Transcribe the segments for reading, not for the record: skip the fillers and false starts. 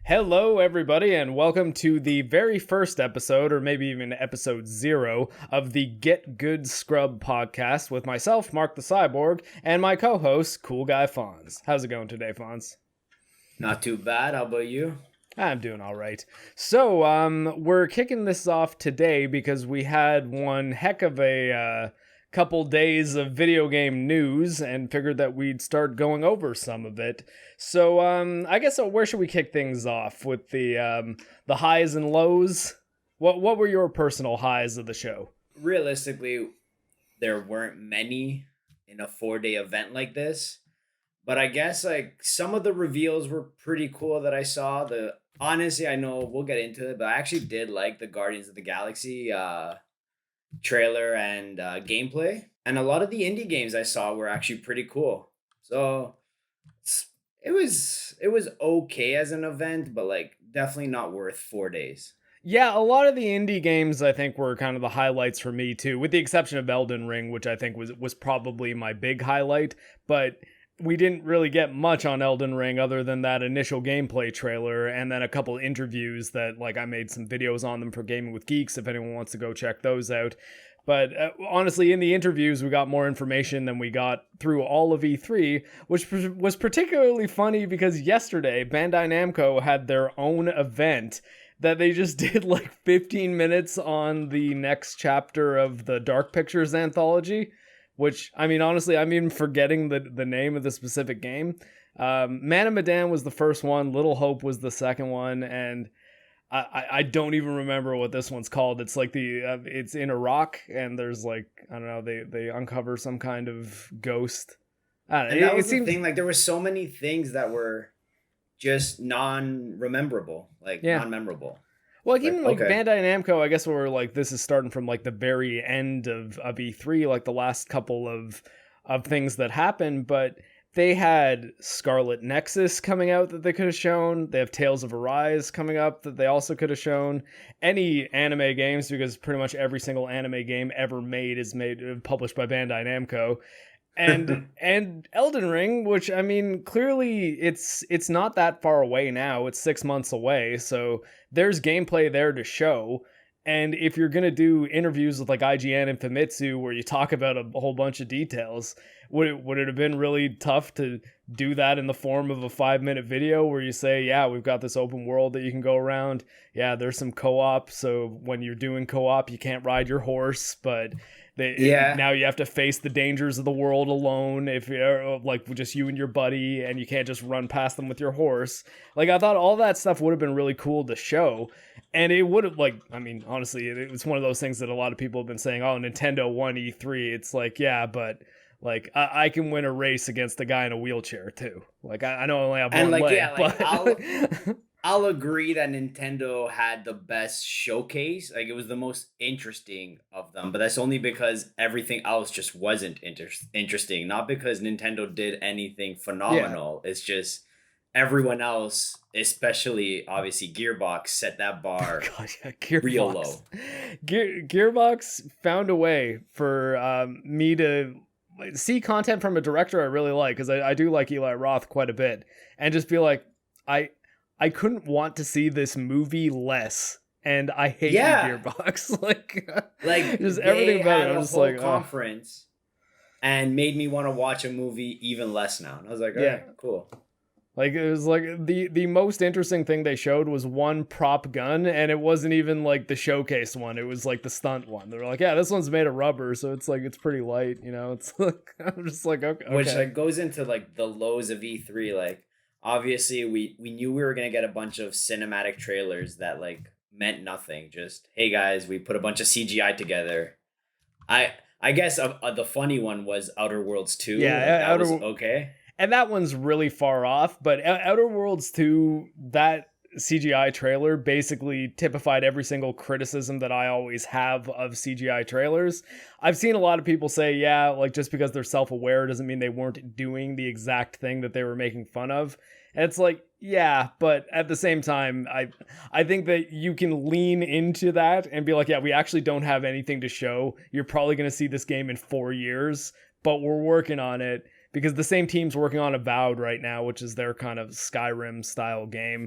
Hello, everybody, and welcome to the very first episode, or maybe even episode 0, of the Git Good Scrub podcast with myself, MarcTheCyborg, and my co-host, Cool Guy Fonz. How's it going today, Fonz? Not too bad. How about you? I'm doing all right. So, we're kicking this off today because we had one heck of a couple days of video game news and figured that we'd start going over some of it. So, I guess where should we kick things off with the highs and lows? What were your personal highs of the show? Realistically, there weren't many in a 4-day event like this, but I guess like some of the reveals were pretty cool that I saw. Honestly, I know we'll get into it, but I actually did like the Guardians of the Galaxy trailer and gameplay, and a lot of the indie games I saw were actually pretty cool. So it was okay as an event, but like definitely not worth 4 days. Yeah, a lot of the indie games I think were kind of the highlights for me too, with the exception of Elden Ring, which I think was probably my big highlight, but we didn't really get much on Elden Ring other than that initial gameplay trailer and then a couple interviews that like I made some videos on them for Gaming with Geeks if anyone wants to go check those out. But honestly, in the interviews, we got more information than we got through all of E3, which was particularly funny because yesterday, Bandai Namco had their own event that they just did like 15 minutes on the next chapter of the Dark Pictures anthology, which, I mean, honestly, I'm even forgetting the name of the specific game. Man of Medan was the first one, Little Hope was the second one, and I don't even remember what this one's called. It's like it's in Iraq, and there's like, I don't know, they uncover some kind of ghost. I don't know, and that was the thing, like there were so many things that were just non-memorable. Well, even like okay. Bandai Namco, I guess we're like, this is starting from like the very end of E3, like the last couple of things that happened, but they had Scarlet Nexus coming out that they could have shown. They have Tales of Arise coming up that they also could have shown. Any anime games, because pretty much every single anime game ever made is published by Bandai Namco. And Elden Ring, which I mean, clearly it's not that far away now. It's 6 months away, so there's gameplay there to show. And if you're gonna do interviews with like IGN and Famitsu where you talk about a whole bunch of details, would it have been really tough to do that in the form of a 5-minute video where you say, yeah, we've got this open world that you can go around. Yeah, there's some co-op, so when you're doing co-op, you can't ride your horse, but now you have to face the dangers of the world alone if you're like just you and your buddy, and you can't just run past them with your horse. Like, I thought all that stuff would have been really cool to show, and it would have, like, I mean, honestly, it's one of those things that a lot of people have been saying, oh, Nintendo won E3. It's like, yeah, but like I can win a race against a guy in a wheelchair too. Like, I know I only have one leg, yeah, like, but I'll agree that Nintendo had the best showcase. Like, it was the most interesting of them, but that's only because everything else just wasn't interesting. Not because Nintendo did anything phenomenal. Yeah. It's just everyone else, especially obviously Gearbox, set that bar real low. Gearbox found a way for me to see content from a director I really like, because I do like Eli Roth quite a bit, and just be like, I couldn't want to see this movie less, and I hate Gearbox. like just everything about it. I was just like, conference, and made me want to watch a movie even less now. And I was like, yeah, cool. Like, it was like the most interesting thing they showed was one prop gun, and it wasn't even like the showcase one. It was like the stunt one. They were like, yeah, this one's made of rubber, so it's like, it's pretty light, you know. It's like, I'm just like, okay. Which like goes into like the lows of E3. Like, obviously we knew we were gonna get a bunch of cinematic trailers that like meant nothing. Just, hey guys, we put a bunch of CGI together. I guess the funny one was Outer Worlds 2. Yeah, that was okay. And that one's really far off, but Outer Worlds 2, that CGI trailer basically typified every single criticism that I always have of CGI trailers. I've seen a lot of people say, yeah, like, just because they're self-aware doesn't mean they weren't doing the exact thing that they were making fun of. And it's like, yeah, but at the same time, I think that you can lean into that and be like, yeah, we actually don't have anything to show. You're probably going to see this game in 4 years, but we're working on it. because the same team's working on Avowed right now, which is their kind of Skyrim style game,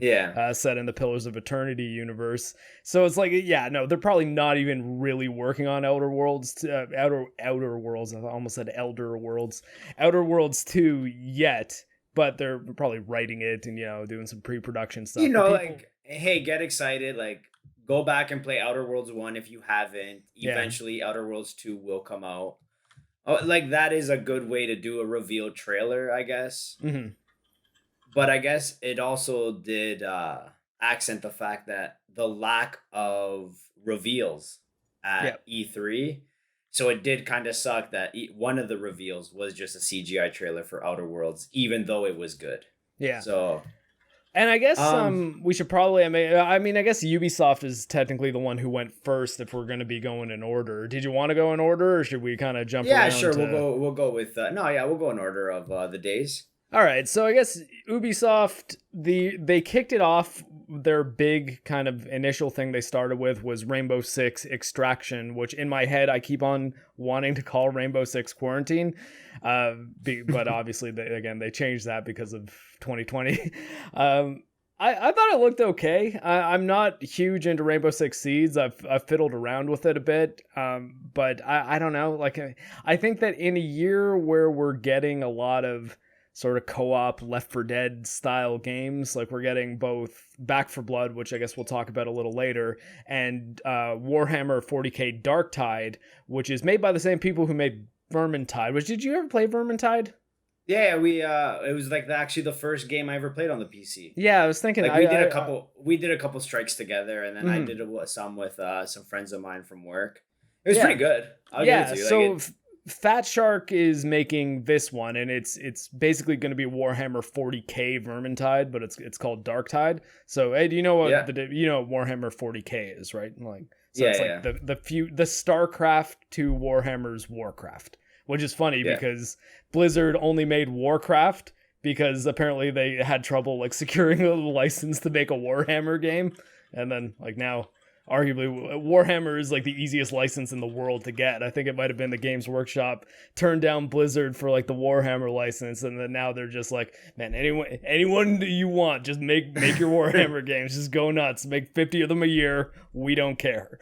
set in the Pillars of Eternity universe. So it's like, yeah, no, they're probably not even really working on Outer Worlds, Outer Worlds. I almost said Elder Worlds, Outer Worlds 2 yet, but they're probably writing it and, you know, doing some pre-production stuff. You know, like, hey, get excited, like, go back and play Outer Worlds 1 if you haven't. Eventually, Outer Worlds 2 will come out. Oh, like, that is a good way to do a reveal trailer, I guess. Mm-hmm. But I guess it also did accent the fact that the lack of reveals at E3. So it did kind of suck that one of the reveals was just a CGI trailer for Outer Worlds, even though it was good. Yeah. So... And I guess we should probably, I mean, I guess Ubisoft is technically the one who went first if we're going to be going in order. Did you want to go in order, or should we kind of jump around? Yeah, sure. We'll go with, we'll go in order of the days. All right. So I guess Ubisoft, they kicked it off. Their big kind of initial thing they started with was Rainbow Six Extraction, which in my head, I keep on wanting to call Rainbow Six Quarantine. But obviously, they changed that because of 2020. I thought it looked okay. I'm not huge into Rainbow Six Siege. I've fiddled around with it a bit, but I don't know. Like, I think that in a year where we're getting a lot of sort of co-op Left 4 Dead style games, like we're getting both Back 4 Blood, which I guess we'll talk about a little later, and Warhammer 40k Darktide, which is made by the same people who made Vermintide. Which, did you ever play Vermintide? Yeah, it was like actually the first game I ever played on the PC. Yeah, I was thinking, like we did a couple strikes together, and then I did some with some friends of mine from work. It was pretty good. I'll give it to you. Like, Fat Shark is making this one, and it's basically going to be Warhammer 40k Vermintide, but it's called Darktide. So, hey, do you know what Warhammer 40k is, right? Like, so it's like the StarCraft to Warhammer's Warcraft, which is funny because Blizzard only made Warcraft because apparently they had trouble like securing a license to make a Warhammer game, and then like now, arguably, Warhammer is like the easiest license in the world to get. I think it might have been the Games Workshop turned down Blizzard for like the Warhammer license, and then now they're just like, man, anyone that you want, just make your Warhammer games, just go nuts, make 50 of them a year, we don't care.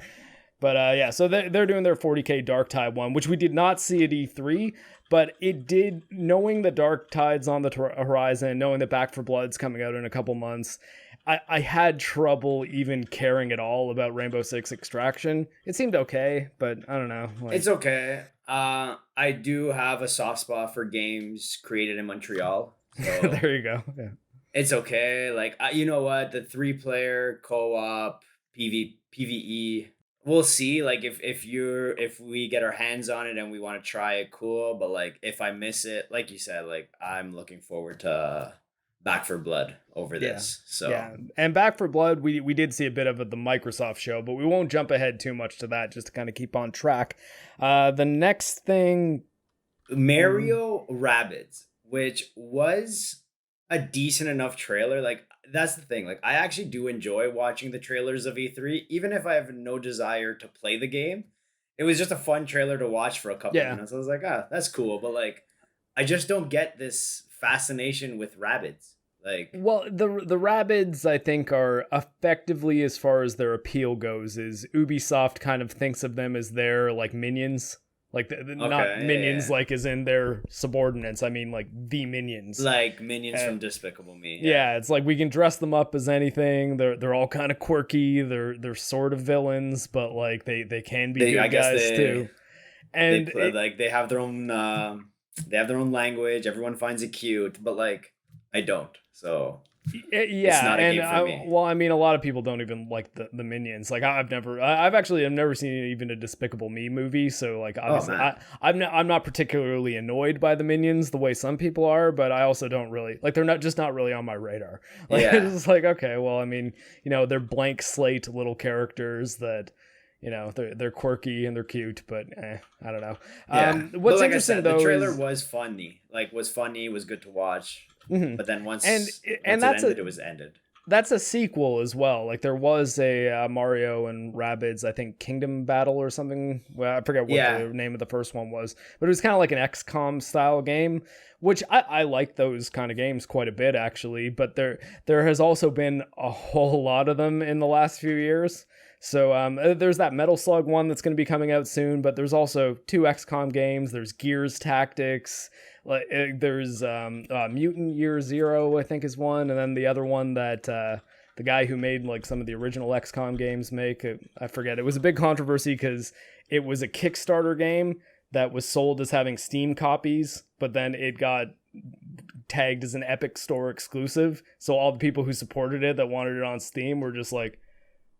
But so they're doing their 40k Darktide one, which we did not see at E3, but it did, knowing that Darktide's on the horizon, knowing that Back 4 Blood's coming out in a couple months, I had trouble even caring at all about Rainbow Six Extraction. It seemed okay, but I don't know. Like... It's okay. I do have a soft spot for games created in Montreal. So there you go. Yeah. It's okay. Like, you know what? The 3-player co-op PvE. We'll see. Like, if we get our hands on it and we want to try it, cool. But like, if I miss it, like you said, like I'm looking forward to Back 4 Blood over this. So and Back 4 Blood, we did see a bit of the Microsoft show, but we won't jump ahead too much to that, just to kind of keep on track. The next thing, Mario Rabbids, which was a decent enough trailer. Like, that's the thing. Like, I actually do enjoy watching the trailers of E3, even if I have no desire to play the game. It was just a fun trailer to watch for a couple minutes. I was like, that's cool. But like, I just don't get this fascination with Rabbids. Like, well, the Rabbids, I think, are effectively, as far as their appeal goes, is Ubisoft kind of thinks of them as their like minions. Like, not minions like as in their subordinates. I mean, like, the minions. Like minions from Despicable Me. Yeah, it's like we can dress them up as anything. They're all kind of quirky. They're sort of villains, but like they can be good guys too. And they have their own language. Everyone finds it cute, but like I don't. So it's not a game for me. Well, I mean, a lot of people don't even like the minions. Like I've never seen even a Despicable Me movie. So like obviously I'm not particularly annoyed by the minions the way some people are, but I also don't really like, they're not really on my radar. Like it's like, okay, well, I mean, you know, they're blank slate little characters that, you know, they're quirky and they're cute, but I don't know. What's like interesting, the trailer was funny. Like, was funny, was good to watch. Mm-hmm. But then once it was ended. That's a sequel as well. Like, there was a Mario and Rabbids, I think, Kingdom Battle or something. Well, I forget what the name of the first one was, but it was kind of like an XCOM style game, which I like those kind of games quite a bit, actually, but there has also been a whole lot of them in the last few years. So there's that Metal Slug one that's going to be coming out soon, but there's also 2 XCOM games. There's Gears Tactics. There's Mutant Year Zero, I think, is one, and then the other one that the guy who made like some of the original XCOM games I forget. It was a big controversy because it was a Kickstarter game that was sold as having Steam copies, but then it got tagged as an Epic Store exclusive. So all the people who supported it that wanted it on Steam were just like,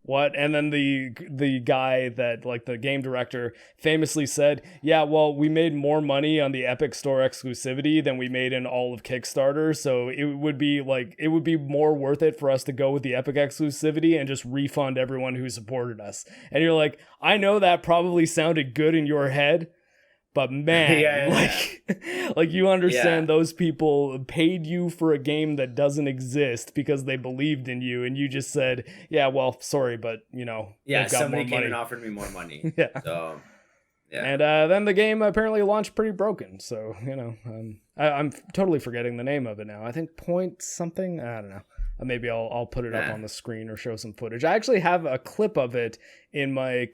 what? And then the guy that, like, the game director famously said, yeah, well, we made more money on the Epic Store exclusivity than we made in all of Kickstarter, so it would be more worth it for us to go with the Epic exclusivity and just refund everyone who supported us. And you're like, I know that probably sounded good in your head, but man, like you understand those people paid you for a game that doesn't exist because they believed in you, and you just said, yeah, well, sorry, but somebody came and offered me more money. So and then the game apparently launched pretty broken. So I'm totally forgetting the name of it now. I think Point something. I don't know. Maybe I'll put it up on the screen or show some footage. I actually have a clip of it in my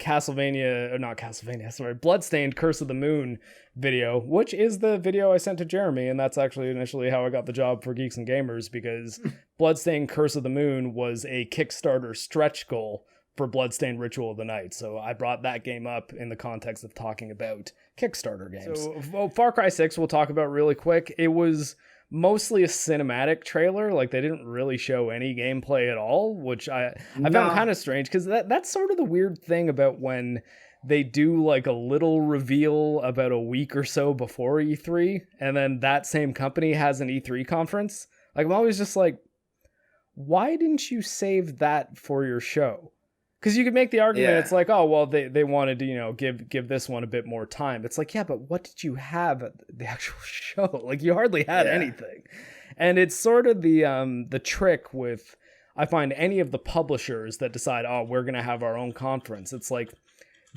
Bloodstained Curse of the Moon video, which is the video I sent to Jeremy, and that's actually initially how I got the job for Geeks and Gamers, because Bloodstained Curse of the Moon was a Kickstarter stretch goal for Bloodstained Ritual of the Night. So I brought that game up in the context of talking about Kickstarter games. So Far Cry 6 we'll talk about really quick. It was mostly a cinematic trailer. Like, they didn't really show any gameplay at all, which I found kind of strange, because that's sort of the weird thing about when they do like a little reveal about a week or so before E3, and then that same company has an E3 conference. Like, I'm always just like, why didn't you save that for your show? Because you could make the argument, it's like, oh, well, they wanted to, give this one a bit more time. It's like, yeah, but what did you have at the actual show? Like, you hardly had anything. And it's sort of the trick with, I find, any of the publishers that decide, oh, we're going to have our own conference. It's like,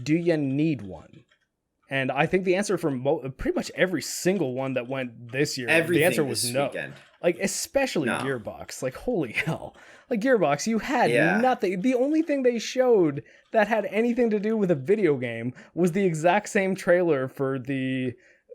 do you need one? And I think the answer for pretty much every single one that went this year, the answer was no. Weekend. Like, especially Gearbox. Like, holy hell. Like, Gearbox, you had nothing. The only thing they showed that had anything to do with a video game was the exact same trailer for the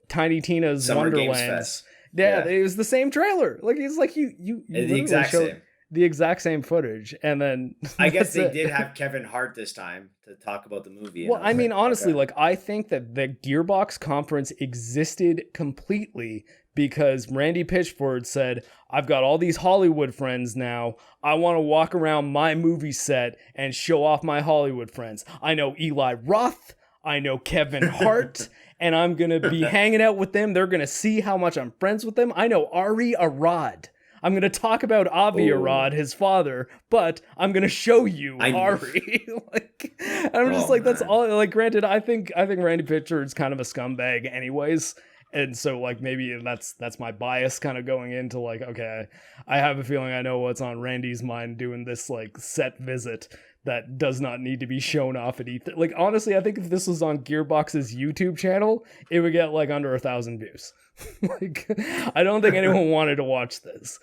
Tiny Tina's Summer Wonderlands. Yeah, it was the same trailer. Like, it's like you the exact same. The exact same footage, and then I guess they did have Kevin Hart this time to talk about the movie. Well, I mean, honestly, like, I think that the Gearbox conference existed completely because Randy Pitchford said, I've got all these Hollywood friends now. I want to walk around my movie set and show off my Hollywood friends. I know Eli Roth. I know Kevin Hart. And I'm going to be hanging out with them. They're going to see how much I'm friends with them. I know Ari Arad. I'm going to talk about Avi Arad, his father, but I'm going to show you Ari. Like, I'm just like, that's all. Like, granted, I think Randy Pitchford's kind of a scumbag anyways. And so, like, maybe that's my bias kind of going into, like, okay, I have a feeling I know what's on Randy's mind doing this, like, set visit that does not need to be shown off at E3. Like, honestly, I think if this was on Gearbox's YouTube channel, it would get, like, under 1,000 views. Like, I don't think anyone wanted to watch this.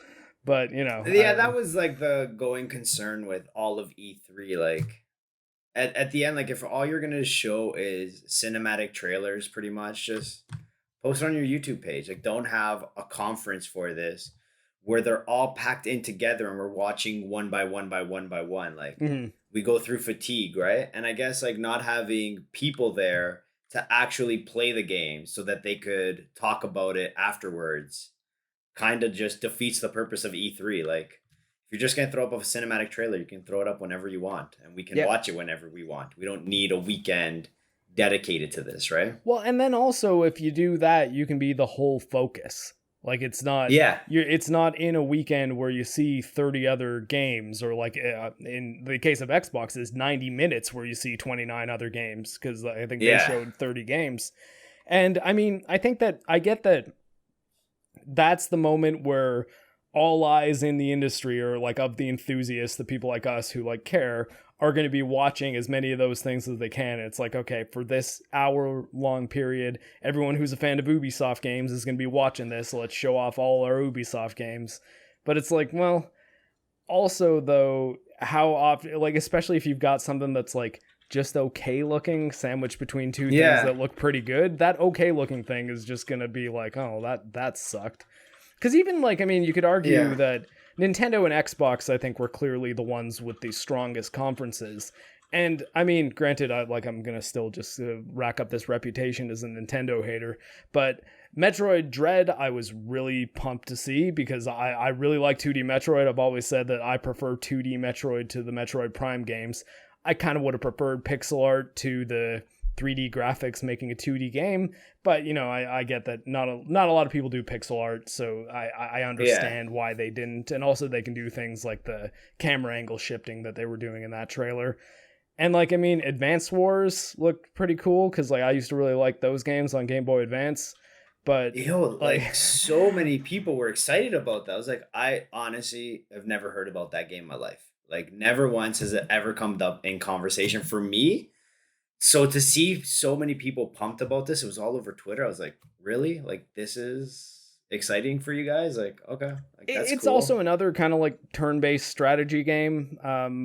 But, that was, like, the going concern with all of E3. Like, at the end, like, if all you're going to show is cinematic trailers, pretty much, just post it on your YouTube page. Like, don't have a conference for this where they're all packed in together and we're watching one by one by one by one. Like, we go through fatigue, right? And I guess, like, not having people there to actually play the game so that they could talk about it afterwards kind of just defeats the purpose of E3. Like, if you're just going to throw up a cinematic trailer, you can throw it up whenever you want, and we can watch it whenever we want. We don't need a weekend dedicated to this, right? Well, and then also, if you do that, you can be the whole focus. Like, it's not it's not in a weekend where you see 30 other games, or like in the case of Xbox is 90 minutes where you see 29 other games, because I think they showed 30 games. And I mean, I think that I get that that's the moment where all eyes in the industry, or like of the enthusiasts, the people like us who like care, are going to be watching as many of those things as they can. It's like, okay, for this hour-long period, everyone who's a fan of Ubisoft games is going to be watching this, so let's show off all our Ubisoft games. But it's like, well, also, though, how often, like, especially if you've got something that's like just okay looking, sandwiched between two things that look pretty good, that okay looking thing is just going to be like, oh, that sucked. Because even, like, I mean, you could argue that Nintendo and Xbox, I think, were clearly the ones with the strongest conferences. And, I mean, granted, I'm going to still just rack up this reputation as a Nintendo hater, but Metroid Dread, I was really pumped to see, because I really like 2D Metroid. I've always said that I prefer 2D Metroid to the Metroid Prime games. I kind of would have preferred pixel art to the 3D graphics making a 2D game, but you know, I get that not a lot of people do pixel art, so I understand why they didn't. And also they can do things like the camera angle shifting that they were doing in that trailer. And like, I mean, Advance Wars looked pretty cool, because like I used to really like those games on Game Boy Advance. But like so many people were excited about that. I was like, I honestly have never heard about that game in my life. Like, never once has it ever come up in conversation for me. So to see so many people pumped about this, it was all over Twitter. I was like, really? Like, this is exciting for you guys? Like, okay. Like, that's it's cool. also another kind of like turn-based strategy game.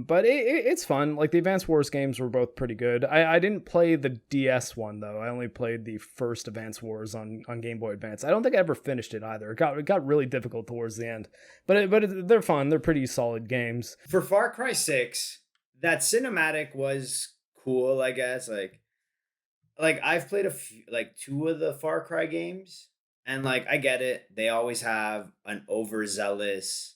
But it's fun. Like, the Advance Wars games were both pretty good. I didn't play the DS one, though. I only played the first Advance Wars on Game Boy Advance. I don't think I ever finished it either. It got really difficult towards the end. But they're fun. They're pretty solid games. For Far Cry 6, that cinematic was cool, I guess. Like I've played two of the Far Cry games, and like I get it. They always have an overzealous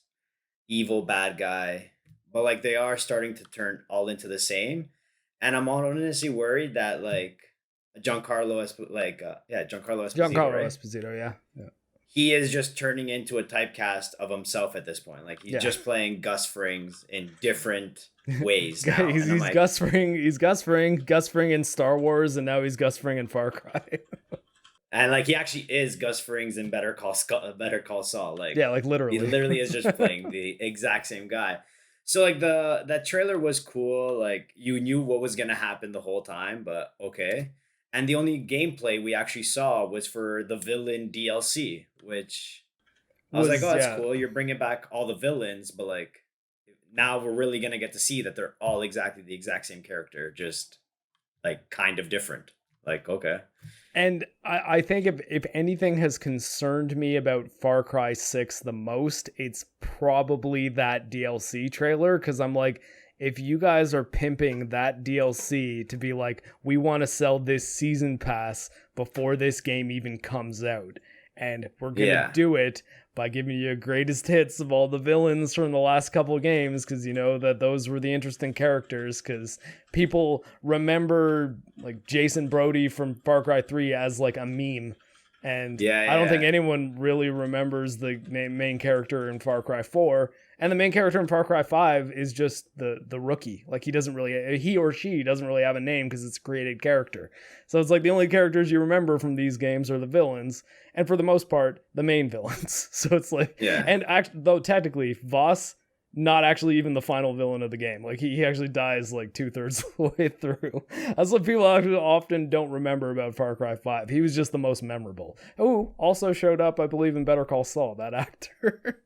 evil bad guy, but like they are starting to turn all into the same. And I'm honestly worried that like Giancarlo Esposito, yeah. He is just turning into a typecast of himself at this point. Like, he's just playing Gus Frings in different ways now. he's like, Gus Fring in Star Wars, and now he's Gus Fring in Far Cry. And like, he actually is Gus Frings in Better Call Saul. Like, yeah, like literally. He literally is just playing the exact same guy. So like that trailer was cool. Like, you knew what was gonna happen the whole time, but okay. And the only gameplay we actually saw was for the villain DLC, which I was like, oh, that's cool. You're bringing back all the villains, but like, now we're really going to get to see that they're all exactly the exact same character, just like kind of different. Like, okay. And I think if anything has concerned me about Far Cry 6 the most, it's probably that DLC trailer, because I'm like, if you guys are pimping that DLC to be like, we want to sell this season pass before this game even comes out, and we're going to do it by giving you greatest hits of all the villains from the last couple of games, because you know that those were the interesting characters, because people remember like Jason Brody from Far Cry 3 as like a meme. And I don't think anyone really remembers the main character in Far Cry 4. And the main character in Far Cry 5 is just the rookie. Like, he or she doesn't really have a name because it's a created character. So it's like the only characters you remember from these games are the villains. And for the most part, the main villains. So it's like, and though technically, Voss, not actually even the final villain of the game. Like, he actually dies like 2/3 of the way through. That's what people often don't remember about Far Cry 5. He was just the most memorable. Oh, also showed up, I believe, in Better Call Saul, that actor.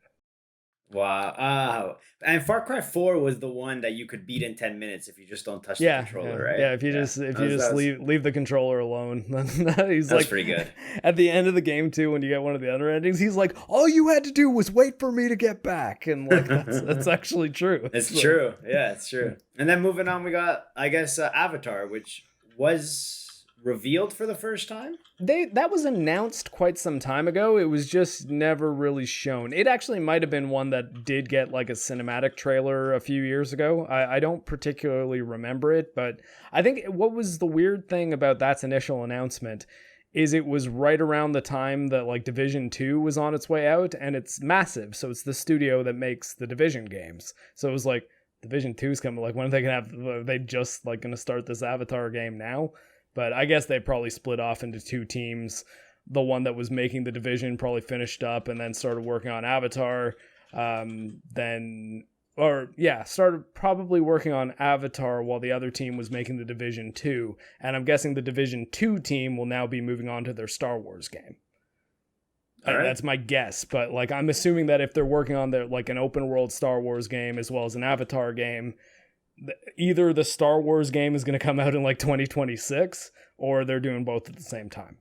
Wow. And Far Cry 4 was the one that you could beat in 10 minutes if you just don't touch the controller, right? Yeah, if you just leave the controller alone. That's pretty good. At the end of the game too, when you get one of the other endings, he's like, all you had to do was wait for me to get back. And like, that's actually true. It's true. Yeah, it's true. And then moving on, we got, I guess, Avatar, which was revealed for the first time. That was announced quite some time ago. It was just never really shown. It actually might have been one that did get like a cinematic trailer a few years ago. I don't particularly remember it, but I think what was the weird thing about that initial announcement is it was right around the time that like Division 2 was on its way out, and it's massive. So it's the studio that makes the Division games. So it was like, Division 2's coming. Like, when are they are they just like going to start this Avatar game now? But I guess they probably split off into two teams. The one that was making the Division probably finished up and then started working on Avatar. then started probably working on Avatar while the other team was making the Division 2, and I'm guessing the Division 2 team will now be moving on to their Star Wars game. Right. That's my guess, but like I'm assuming that if they're working on their like an open world Star Wars game as well as an Avatar game, either the Star Wars game is going to come out in like 2026 or they're doing both at the same time.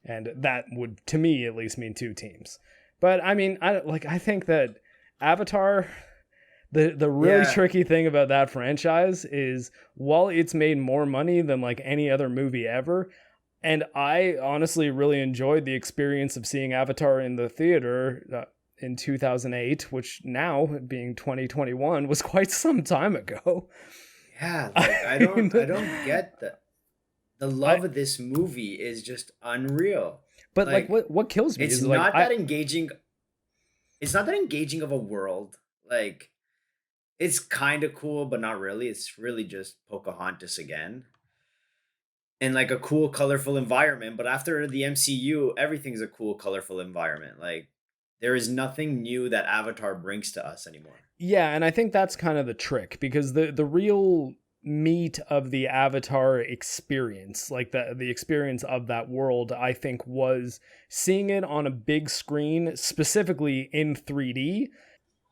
And that would, to me at least, mean 2 teams. But I mean, I think that Avatar, the really tricky thing about that franchise is while it's made more money than like any other movie ever, and I honestly really enjoyed the experience of seeing Avatar in the theater in 2008, which now being 2021 was quite some time ago. Yeah, like, I don't get that. The love of this movie is just unreal. But like what kills me it's is not that engaging. It's not that engaging of a world. Like it's kind of cool, but not really. It's really just Pocahontas again. In like a cool, colorful environment. But after the MCU, everything's a cool, colorful environment. Like there is nothing new that Avatar brings to us anymore. Yeah, and I think that's kind of the trick, because the real meat of the Avatar experience, like the experience of that world, I think was seeing it on a big screen, specifically in 3D.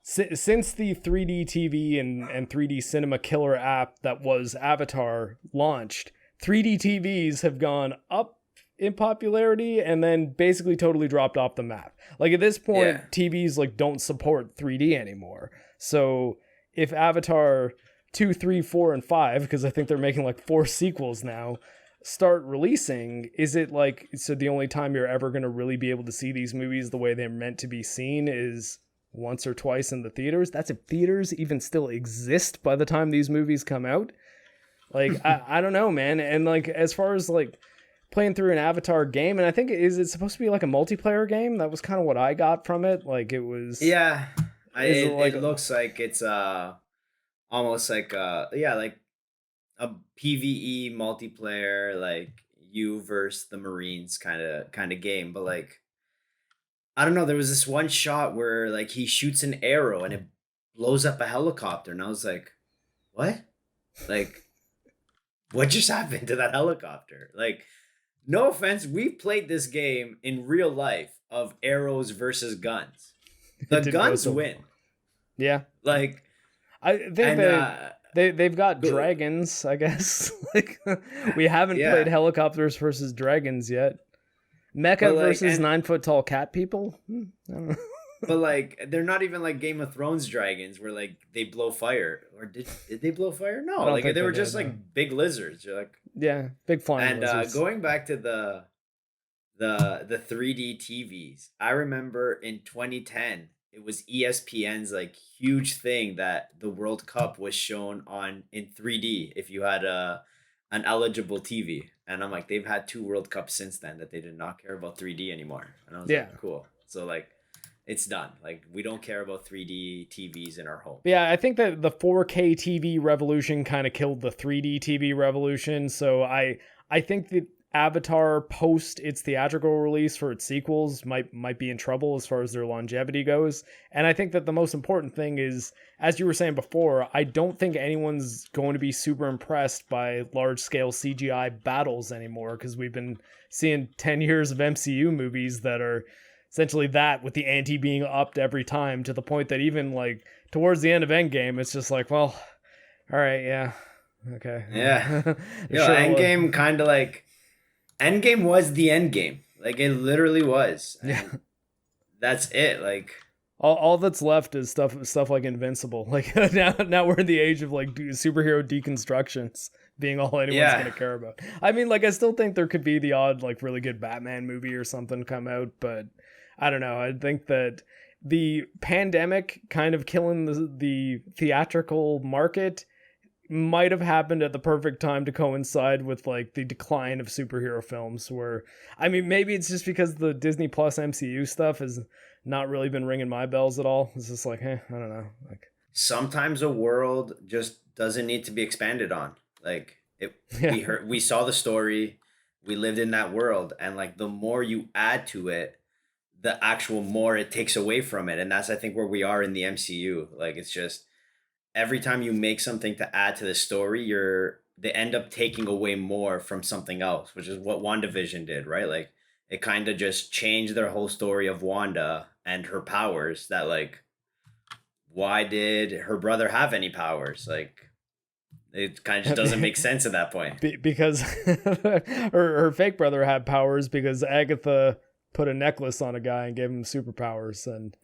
Since the 3D TV and 3D cinema killer app that was Avatar launched, 3D TVs have gone up in popularity and then basically totally dropped off the map. Like at this point, TVs like don't support 3D anymore. So if Avatar 2, 3, 4, and 5, because I think they're making like 4 sequels now, start releasing, is it like, so the only time you're ever going to really be able to see these movies the way they're meant to be seen is once or twice in the theaters? That's if theaters even still exist by the time these movies come out. Like, I don't know, man. And like, as far as like playing through an Avatar game, and I think, is it supposed to be like a multiplayer game? That was kind of what I got from it. Like it was. Yeah. It looks like it's almost like like a PvE multiplayer, like you versus the Marines kind of game. But like, I don't know, there was this one shot where like he shoots an arrow and it blows up a helicopter, and I was like, what? Like, what just happened to that helicopter? Like, no offense, we've played this game in real life of arrows versus guns. The guns win. Yeah. Like, I think they've got dragons, I guess. Like we haven't played helicopters versus dragons yet. Mecha versus 9-foot tall cat people. I don't know. But like they're not even like Game of Thrones dragons where like they blow fire. Or did they blow fire? No, like they were just like big lizards. You're like, yeah, big flying lizards. And going back to the 3D TVs, I remember in 2010 it was ESPN's like huge thing that the World Cup was shown on in 3D if you had an eligible TV. And I'm like, they've had 2 World Cups since then that they did not care about 3D anymore. And I was like, cool. So like, it's done. Like, we don't care about 3D TVs in our home. Yeah, I think that the 4K TV revolution kind of killed the 3D TV revolution. So I think that Avatar post its theatrical release for its sequels might be in trouble as far as their longevity goes. And I think that the most important thing is, as you were saying before, I don't think anyone's going to be super impressed by large-scale CGI battles anymore, because we've been seeing 10 years of MCU movies that are essentially that, with the ante being upped every time, to the point that even like towards the end of Endgame, it's just like, well, all right, yeah, okay. Yeah. Endgame kind of like... Endgame was the endgame. Like, it literally was. And that's it. Like, all that's left is stuff like Invincible. Like now we're in the age of like superhero deconstructions being all anyone's gonna care about. I mean, like, I still think there could be the odd like really good Batman movie or something come out, but I don't know. I think that the pandemic kind of killing the theatrical market might have happened at the perfect time to coincide with like the decline of superhero films, where, I mean, maybe it's just because the Disney Plus MCU stuff has not really been ringing my bells at all. It's just like, I don't know. Like, sometimes a world just doesn't need to be expanded on. Like we saw the story, we lived in that world, and like the more you add to it, the actual more it takes away from it. And that's, I think, where we are in the MCU. Like, it's just every time you make something to add to the story, they end up taking away more from something else, which is what WandaVision did, right? Like, it kind of just changed their whole story of Wanda and her powers. That, like, why did her brother have any powers? Like, it kind of just doesn't make sense at that point. Because her fake brother had powers because Agatha put a necklace on a guy and gave him superpowers, and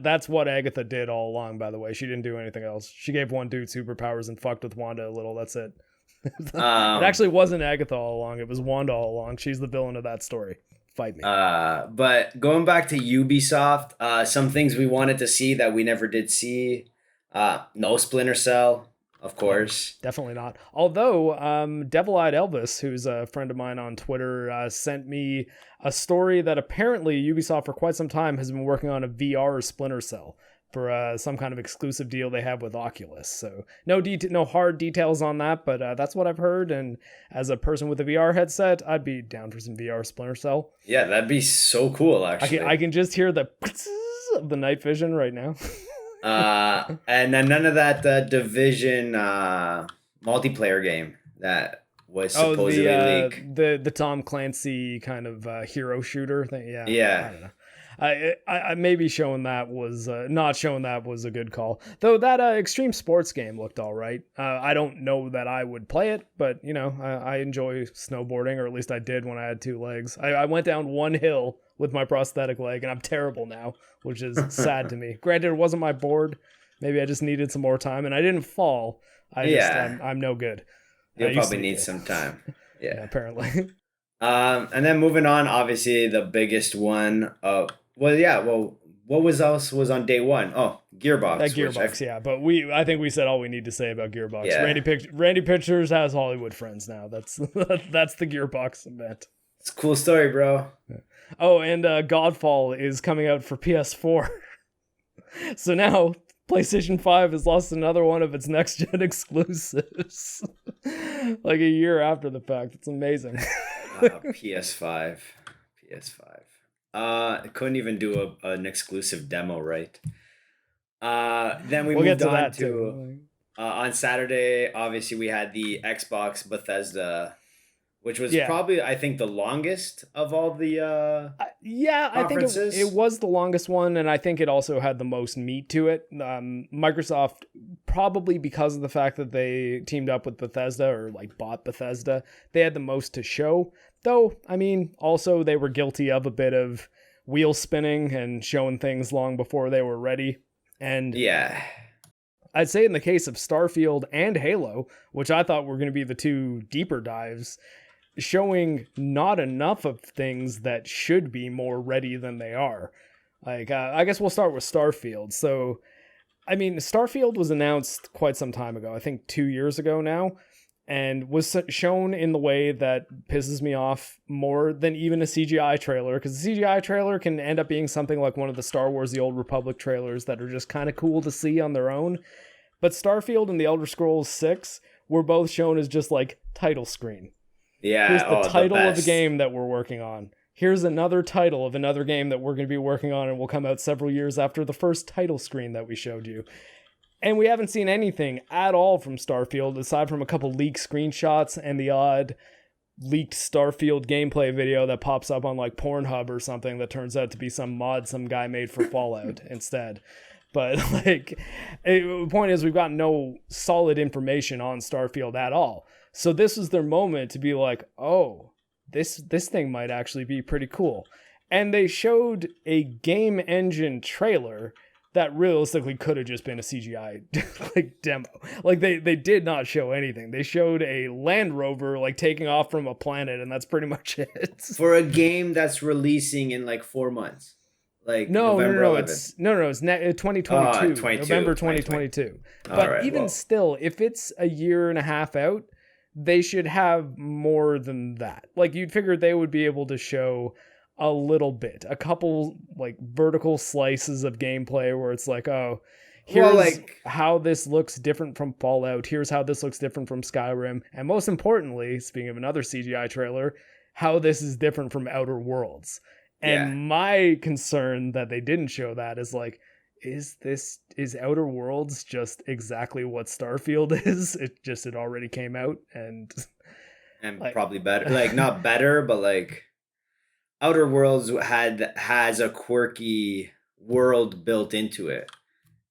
that's what Agatha did all along. By the way, she didn't do anything else. She gave one dude superpowers and fucked with Wanda a little. That's it. It actually wasn't Agatha all along. It was Wanda all along. She's the villain of that story. Fight me. But going back to Ubisoft, some things we wanted to see that we never did see. No Splinter Cell. Of course. Definitely not. Although Devil-Eyed Elvis, who's a friend of mine on Twitter, sent me a story that apparently Ubisoft for quite some time has been working on a VR Splinter Cell for some kind of exclusive deal they have with Oculus. So no hard details on that, but that's what I've heard. And as a person with a VR headset, I'd be down for some VR Splinter Cell. Yeah, that'd be so cool, actually. I can just hear the of the night vision right now. And then none of that Division multiplayer game that was supposedly leaked. The Tom Clancy kind of hero shooter thing. Yeah. Yeah. I don't know. I maybe showing that was not showing that was a good call, though. That extreme sports game looked all right. I don't know that I would play it, but I enjoy snowboarding, or at least I did when I had two legs. I went down one hill with my prosthetic leg, and I'm terrible now, which is sad to me. Granted, it wasn't my board. Maybe I just needed some more time, and I didn't fall. I'm no good. You'll probably need some time. Yeah, apparently. And then moving on, obviously the biggest one. What was else was on day one? Oh, Gearbox. Gearbox, yeah. But I think we said all we need to say about Gearbox. Yeah. Randy Pictures has Hollywood friends now. That's the Gearbox event. It's a cool story, bro. Yeah. Oh, and Godfall is coming out for PS4. So now PlayStation 5 has lost another one of its next-gen exclusives. Like a year after the fact. It's amazing. PS5. I couldn't even do an exclusive demo, right? Then we'll moved on to on Saturday, obviously we had the Xbox Bethesda, which was probably, I think, the longest of all the conferences. I think it was the longest one, and I think it also had the most meat to it. Microsoft, probably because of the fact that they teamed up with Bethesda, or like bought Bethesda, they had the most to show. Though, I mean, also they were guilty of a bit of wheel spinning and showing things long before they were ready. And yeah, I'd say in the case of Starfield and Halo, which I thought were going to be the two deeper dives, showing not enough of things that should be more ready than they are. Like, I guess we'll start with Starfield. So, I mean, Starfield was announced quite some time ago, I think 2 years ago now, and was shown in the way that pisses me off more than even a CGI trailer, because the CGI trailer can end up being something like one of the Star Wars The Old Republic trailers that are just kind of cool to see on their own. But Starfield and The Elder Scrolls 6 were both shown as just like title screen. Yeah, here's the title of the game that we're working on. Here's another title of another game that we're going to be working on and will come out several years after the first title screen that we showed you. And we haven't seen anything at all from Starfield, aside from a couple leaked screenshots and the odd leaked Starfield gameplay video that pops up on like Pornhub or something that turns out to be some mod some guy made for Fallout instead. But like, the point is, we've got no solid information on Starfield at all. So this was their moment to be like, oh, this thing might actually be pretty cool. And they showed a game engine trailer that realistically could have just been a CGI like demo. Like they did not show anything. They showed a Land Rover like taking off from a planet, and that's pretty much it. For a game that's releasing in like 4 months. Like no, it's 2022. November 2022. But even still, if it's a year and a half out, they should have more than that. Like, you'd figure they would be able to show a little bit, a couple like vertical slices of gameplay where it's like, oh, here's how this looks different from Fallout, here's how this looks different from Skyrim, and most importantly, speaking of another CGI trailer, how this is different from Outer Worlds. And my concern that they didn't show that is like, is Outer Worlds just exactly what Starfield is? It already came out and like, probably better. Like not better, but like Outer Worlds has a quirky world built into it.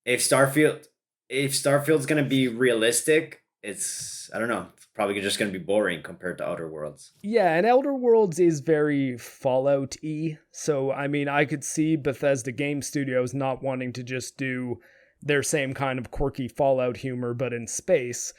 If Starfield's gonna be realistic, I don't know. It's probably just gonna be boring compared to Outer Worlds. Yeah, and Outer Worlds is very Fallout-y. So I mean, I could see Bethesda Game Studios not wanting to just do their same kind of quirky Fallout humor, but in space.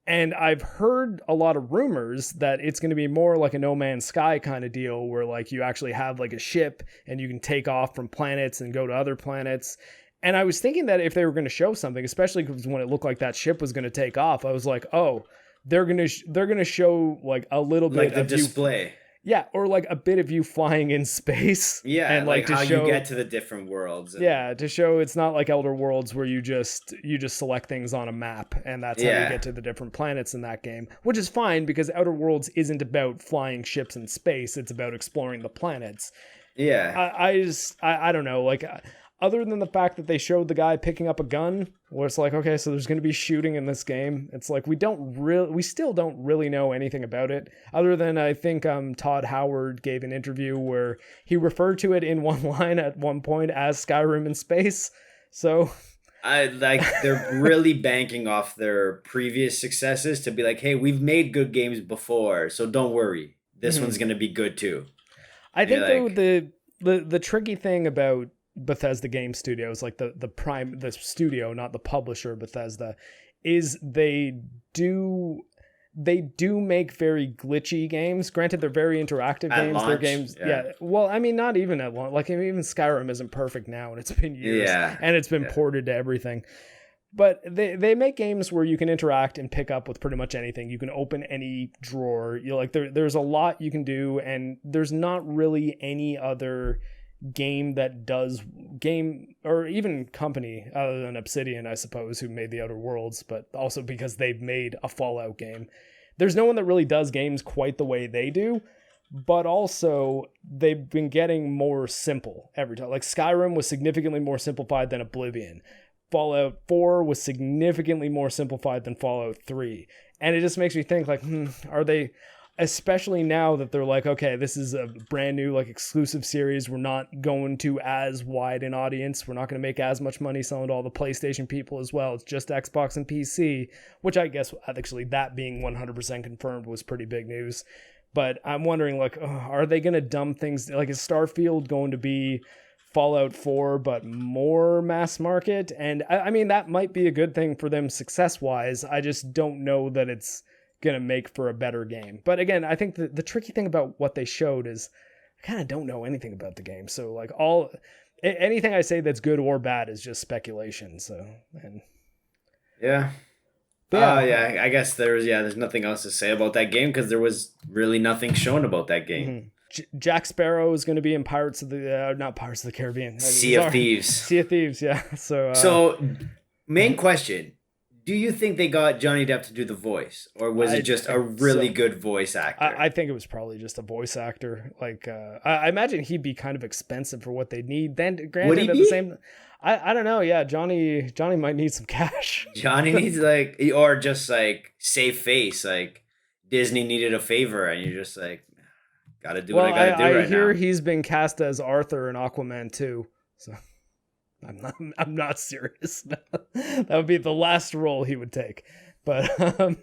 And I've heard a lot of rumors that it's going to be more like a No Man's Sky kind of deal where like you actually have like a ship and you can take off from planets and go to other planets. And I was thinking that if they were going to show something, especially because when it looked like that ship was going to take off, I was like, oh, they're going to show like a little bit like the display. Yeah, or like a bit of you flying in space. Yeah, and like how you get to the different worlds. Yeah, to show it's not like Elder Worlds where you just select things on a map and that's how you get to the different planets in that game, which is fine because Outer Worlds isn't about flying ships in space, it's about exploring the planets. Yeah. I don't know, like other than the fact that they showed the guy picking up a gun, where it's like, okay, so there's going to be shooting in this game. It's like we still don't really know anything about it, other than I think Todd Howard gave an interview where he referred to it in one line at one point as Skyrim in space. So they're really banking off their previous successes to be like, hey, we've made good games before, so don't worry, this one's going to be good too. I think though the tricky thing about Bethesda Game Studios, like the studio, not the publisher, Bethesda, is they do make very glitchy games. Granted, they're very interactive games. Launch, they're games, yeah. Well, I mean, not even at launch. Like even Skyrim isn't perfect now, and it's been years, and it's been ported to everything. But they make games where you can interact and pick up with pretty much anything. You can open any drawer. There's a lot you can do, and there's not really any other game that does or even company other than Obsidian, I suppose, who made the Outer Worlds, but also because they've made a Fallout game. There's no one that really does games quite the way they do, but also they've been getting more simple every time. Like Skyrim was significantly more simplified than Oblivion. Fallout 4 was significantly more simplified than Fallout 3. And it just makes me think like, are they, especially now that they're like, okay, this is a brand new like exclusive series. We're not going to as wide an audience. We're not going to make as much money selling to all the PlayStation people as well. It's just Xbox and PC, which I guess actually that being 100% confirmed was pretty big news. But I'm wondering like, are they going to dumb things? Like is Starfield going to be Fallout 4 but more mass market? And I mean, that might be a good thing for them success-wise. I just don't know that it's gonna make for a better game. But again, I think the tricky thing about what they showed is I kind of don't know anything about the game, so like anything I say that's good or bad is just speculation. So I guess there's nothing else to say about that game because there was really nothing shown about that game. Jack Sparrow is going to be in Pirates of the not Pirates of the Caribbean, Sea of Thieves, yeah. So main question: do you think they got Johnny Depp to do the voice, or was it just a really good voice actor? I think it was probably just a voice actor. Like, I imagine he'd be kind of expensive for what they need. Then, granted, would he be? The same, I don't know. Yeah, Johnny might need some cash. Johnny needs or just like save face. Like Disney needed a favor, and you're just like, gotta do what I gotta do right now. I hear he's been cast as Arthur in Aquaman too. So. I'm not serious. That would be the last role he would take. But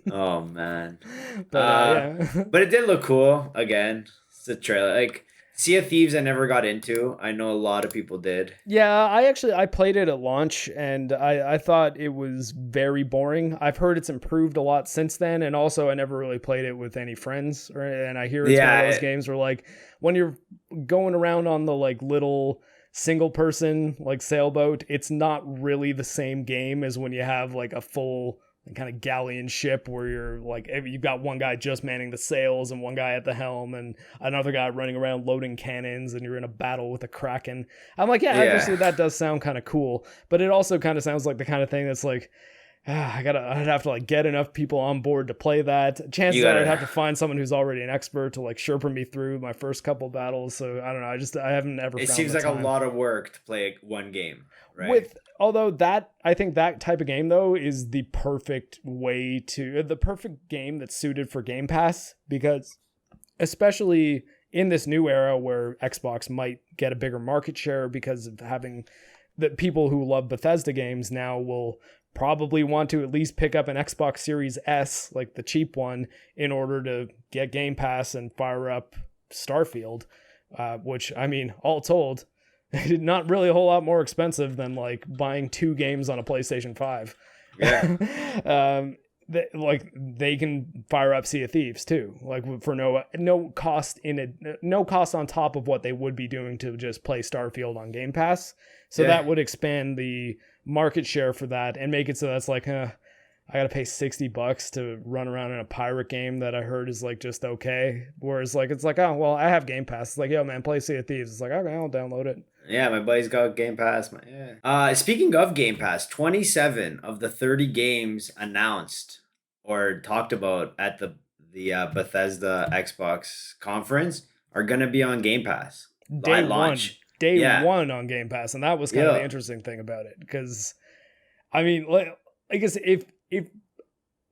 oh man. But it did look cool. Again, it's a trailer. Like Sea of Thieves I never got into. I know a lot of people did. Yeah, I played it at launch and I thought it was very boring. I've heard it's improved a lot since then, and also I never really played it with any friends, and I hear it's one of those games where like when you're going around on the like little single person like sailboat, it's not really the same game as when you have like a full kind of galleon ship where you're like, you've got one guy just manning the sails and one guy at the helm and another guy running around loading cannons and you're in a battle with a kraken. I'm like, obviously that does sound kind of cool, but it also kind of sounds like the kind of thing that's like, I'd have to like get enough people on board to play that. Chances are I'd have to find someone who's already an expert to like Sherpa me through my first couple battles. So I don't know. I haven't ever. It seems like a lot of work to play one game, right? Although I think that type of game though is the perfect game that's suited for Game Pass, because especially in this new era where Xbox might get a bigger market share because of having the people who love Bethesda games now will probably want to at least pick up an Xbox Series S, like the cheap one, in order to get Game Pass and fire up Starfield, which, I mean, all told, not really a whole lot more expensive than like buying 2 games on a PlayStation 5. Yeah. They can fire up Sea of Thieves too, like for no cost no cost on top of what they would be doing to just play Starfield on Game Pass. So that would expand the market share for that and make it so that's like, I gotta pay $60 to run around in a pirate game that I heard is like just okay. Whereas like it's like, oh well, I have Game Pass. It's like, yo man, play Sea of Thieves. It's like, okay, I'll download it. Yeah, my buddy's got Game Pass. Speaking of Game Pass, 27 of the 30 games announced or talked about at the Bethesda Xbox conference are gonna be on Game Pass. Day one on Game Pass, and that was kind of the interesting thing about it, because I mean, I guess if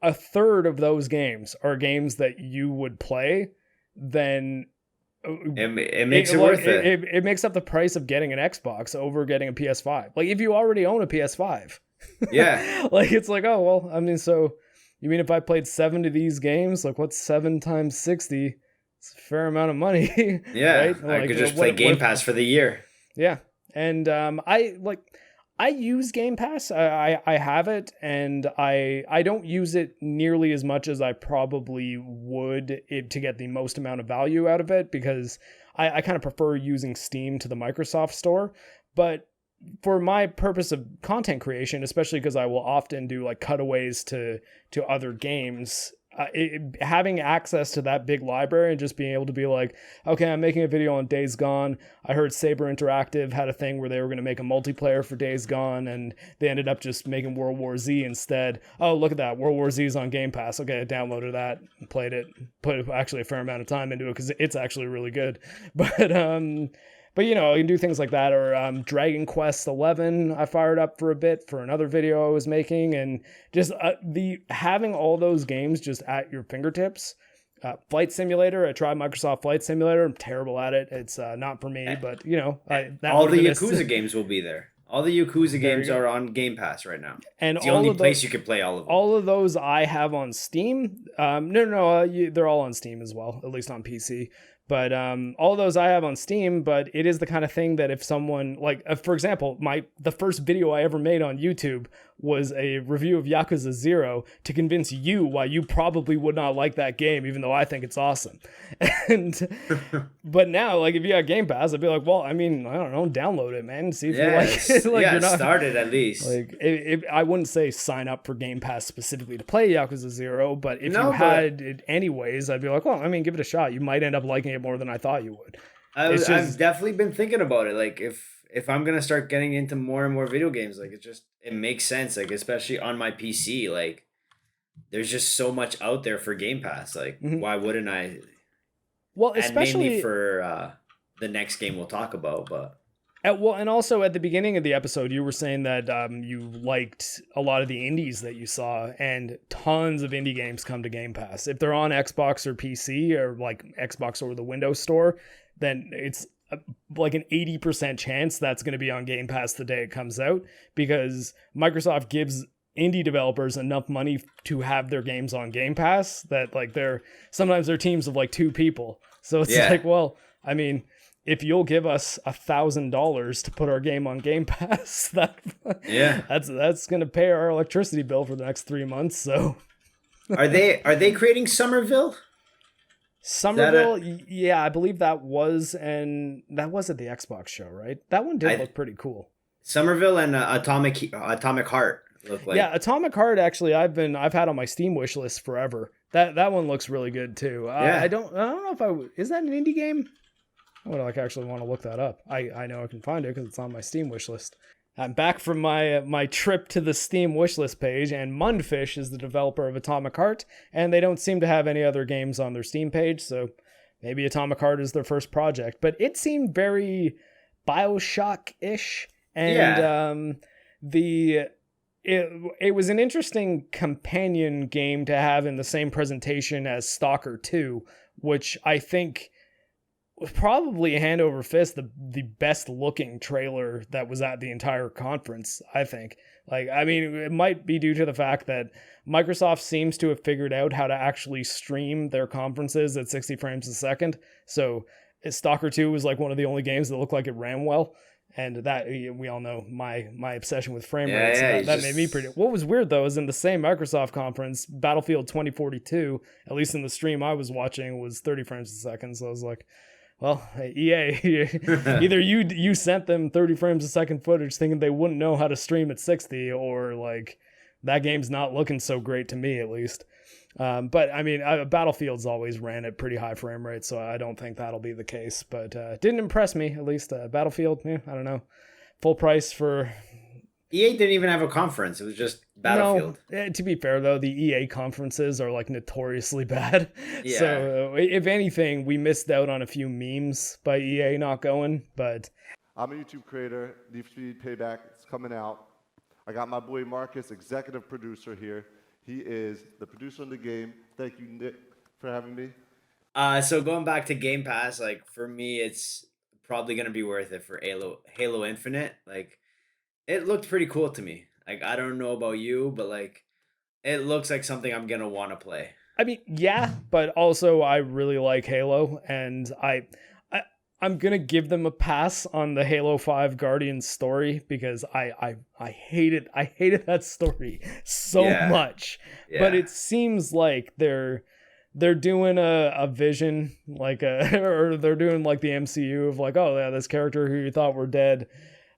a third of those games are games that you would play, then it makes it worth it. It makes up the price of getting an Xbox over getting a PS5. Like if you already own a PS5, yeah, like it's like, oh well, I mean, so you mean if I played 7 of these games, like what's 7 times 60? It's a fair amount of money. Yeah, right? I could just play Game Pass for the year. Yeah, and I use Game Pass. I have it, and I don't use it nearly as much as I probably would to get the most amount of value out of it, because I kind of prefer using Steam to the Microsoft Store. But for my purpose of content creation, especially because I will often do like cutaways to other games, having access to that big library and just being able to be like, okay, I'm making a video on Days Gone. I heard Saber Interactive had a thing where they were going to make a multiplayer for Days Gone, and they ended up just making World War Z instead. Oh, look at that. World War Z is on Game Pass. Okay, I downloaded that and played it. Put actually a fair amount of time into it because it's actually really good. But, you know, you can do things like that. Or Dragon Quest 11, I fired up for a bit for another video I was making. And just having all those games just at your fingertips. Flight Simulator, I tried Microsoft Flight Simulator. I'm terrible at it. It's not for me, but, you know. All the Yakuza games will be there. All the Yakuza games are on Game Pass right now. And it's the only place you can play all of them. All of those I have on Steam. They're all on Steam as well, at least on PC. But all of those I have on Steam, but it is the kind of thing that if someone, like, for example, the first video I ever made on YouTube was a review of Yakuza 0 to convince you why you probably would not like that game, even though I think it's awesome. But now, like, if you got Game Pass, I'd be like, well, I mean, I don't know, download it, man. See if you like it. Like, you're not, start it at least. Like, I wouldn't say sign up for Game Pass specifically to play Yakuza 0, but if you had it anyways, I'd be like, well, I mean, give it a shot. You might end up liking it more than I thought you would. I've definitely been thinking about it. Like, if I'm gonna start getting into more and more video games, like it makes sense. Like, especially on my PC, like there's just so much out there for Game Pass. Like, why wouldn't I? Well, especially mainly for the next game we'll talk about, but. And also at the beginning of the episode, you were saying that you liked a lot of the indies that you saw, and tons of indie games come to Game Pass. If they're on Xbox or PC or like Xbox or the Windows Store, then it's like an 80% chance that's going to be on Game Pass the day it comes out, because Microsoft gives indie developers enough money to have their games on Game Pass that like sometimes they're teams of like 2 people. So it's like, well, I mean, if you'll give us $1,000 to put our game on Game Pass, that's gonna pay our electricity bill for the next 3 months. So, are they creating Somerville? Yeah, I believe that was at the Xbox show, right? That one did look pretty cool. Somerville and Atomic Heart look like. Yeah, Atomic Heart actually I've had on my Steam wish list forever. That one looks really good too. I don't know if is that an indie game? I would actually want to look that up. I know I can find it because it's on my Steam wish list. I'm back from my trip to the Steam wishlist page, and Mundfish is the developer of Atomic Heart, and they don't seem to have any other games on their Steam page, so maybe Atomic Heart is their first project. But it seemed very BioShock-ish, and it was an interesting companion game to have in the same presentation as Stalker 2, which I think was probably hand over fist the best looking trailer that was at the entire conference, I think. Like, I mean, it might be due to the fact that Microsoft seems to have figured out how to actually stream their conferences at 60 frames a second. So Stalker 2 was like one of the only games that looked like it ran well. And that, we all know my obsession with frame rates. That made me pretty... What was weird, though, is in the same Microsoft conference, Battlefield 2042, at least in the stream I was watching, was 30 frames a second. So I was like, well, EA, either you sent them 30 frames a second footage thinking they wouldn't know how to stream at 60, or like that game's not looking so great to me, at least. But I mean, Battlefield's always ran at pretty high frame rates, so I don't think that'll be the case. But didn't impress me, at least. Battlefield, I don't know, full price for... EA didn't even have a conference. It was just Battlefield. No, to be fair, though, the EA conferences are like notoriously bad. Yeah. So if anything, we missed out on a few memes by EA not going. But I'm a YouTube creator. Need for Speed Payback. It's coming out. I got my boy Marcus, executive producer here. He is the producer of the game. Thank you, Nick, for having me. So going back to Game Pass, like for me, it's probably gonna be worth it for Halo Infinite. Like, it looked pretty cool to me. Like, I don't know about you, but like, it looks like something I'm gonna want to play. I mean, yeah, but also I really like Halo, and I'm gonna give them a pass on the Halo 5 Guardians story, because I hated that story so much. Yeah. But it seems like they're doing a vision, like or they're doing like the MCU of like, oh yeah, this character who you thought were dead,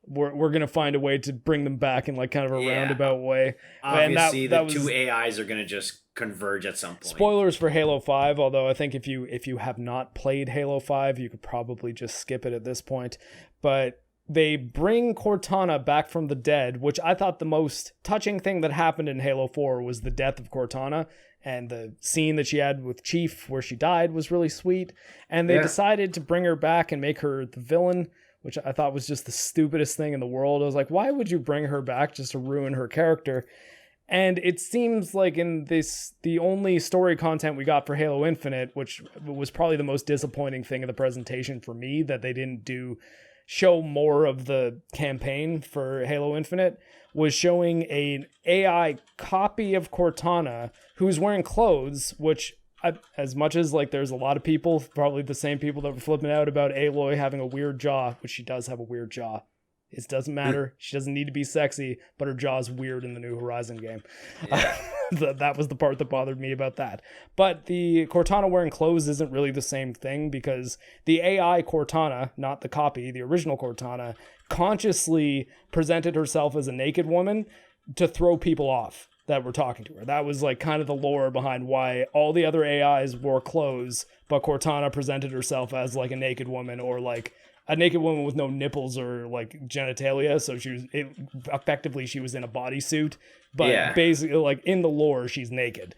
we're gonna find a way to bring them back in like kind of a roundabout way. Obviously, the two AIs are gonna just converge at some point. Spoilers for Halo 5, although I think if you have not played Halo 5, you could probably just skip it at this point. But they bring Cortana back from the dead, which I thought the most touching thing that happened in Halo 4 was the death of Cortana, and the scene that she had with Chief where she died was really sweet. And they decided to bring her back and make her the villain, which I thought was just the stupidest thing in the world. I was like, why would you bring her back just to ruin her character? And it seems like in this, the only story content we got for Halo Infinite, which was probably the most disappointing thing of the presentation for me, that they didn't show more of the campaign for Halo Infinite, was showing an AI copy of Cortana who's wearing clothes, which, as much as like there's a lot of people, probably the same people that were flipping out about Aloy having a weird jaw, which she does have a weird jaw. It doesn't matter. She doesn't need to be sexy, but her jaw's weird in the new Horizon game. Yeah. That was the part that bothered me about that. But the Cortana wearing clothes isn't really the same thing, because the AI Cortana, not the copy, the original Cortana, consciously presented herself as a naked woman to throw people off that were talking to her. That was like kind of the lore behind why all the other AIs wore clothes, but Cortana presented herself as like a naked woman, or like a naked woman with no nipples or like genitalia. So effectively she was in a bodysuit, but basically like in the lore, she's naked.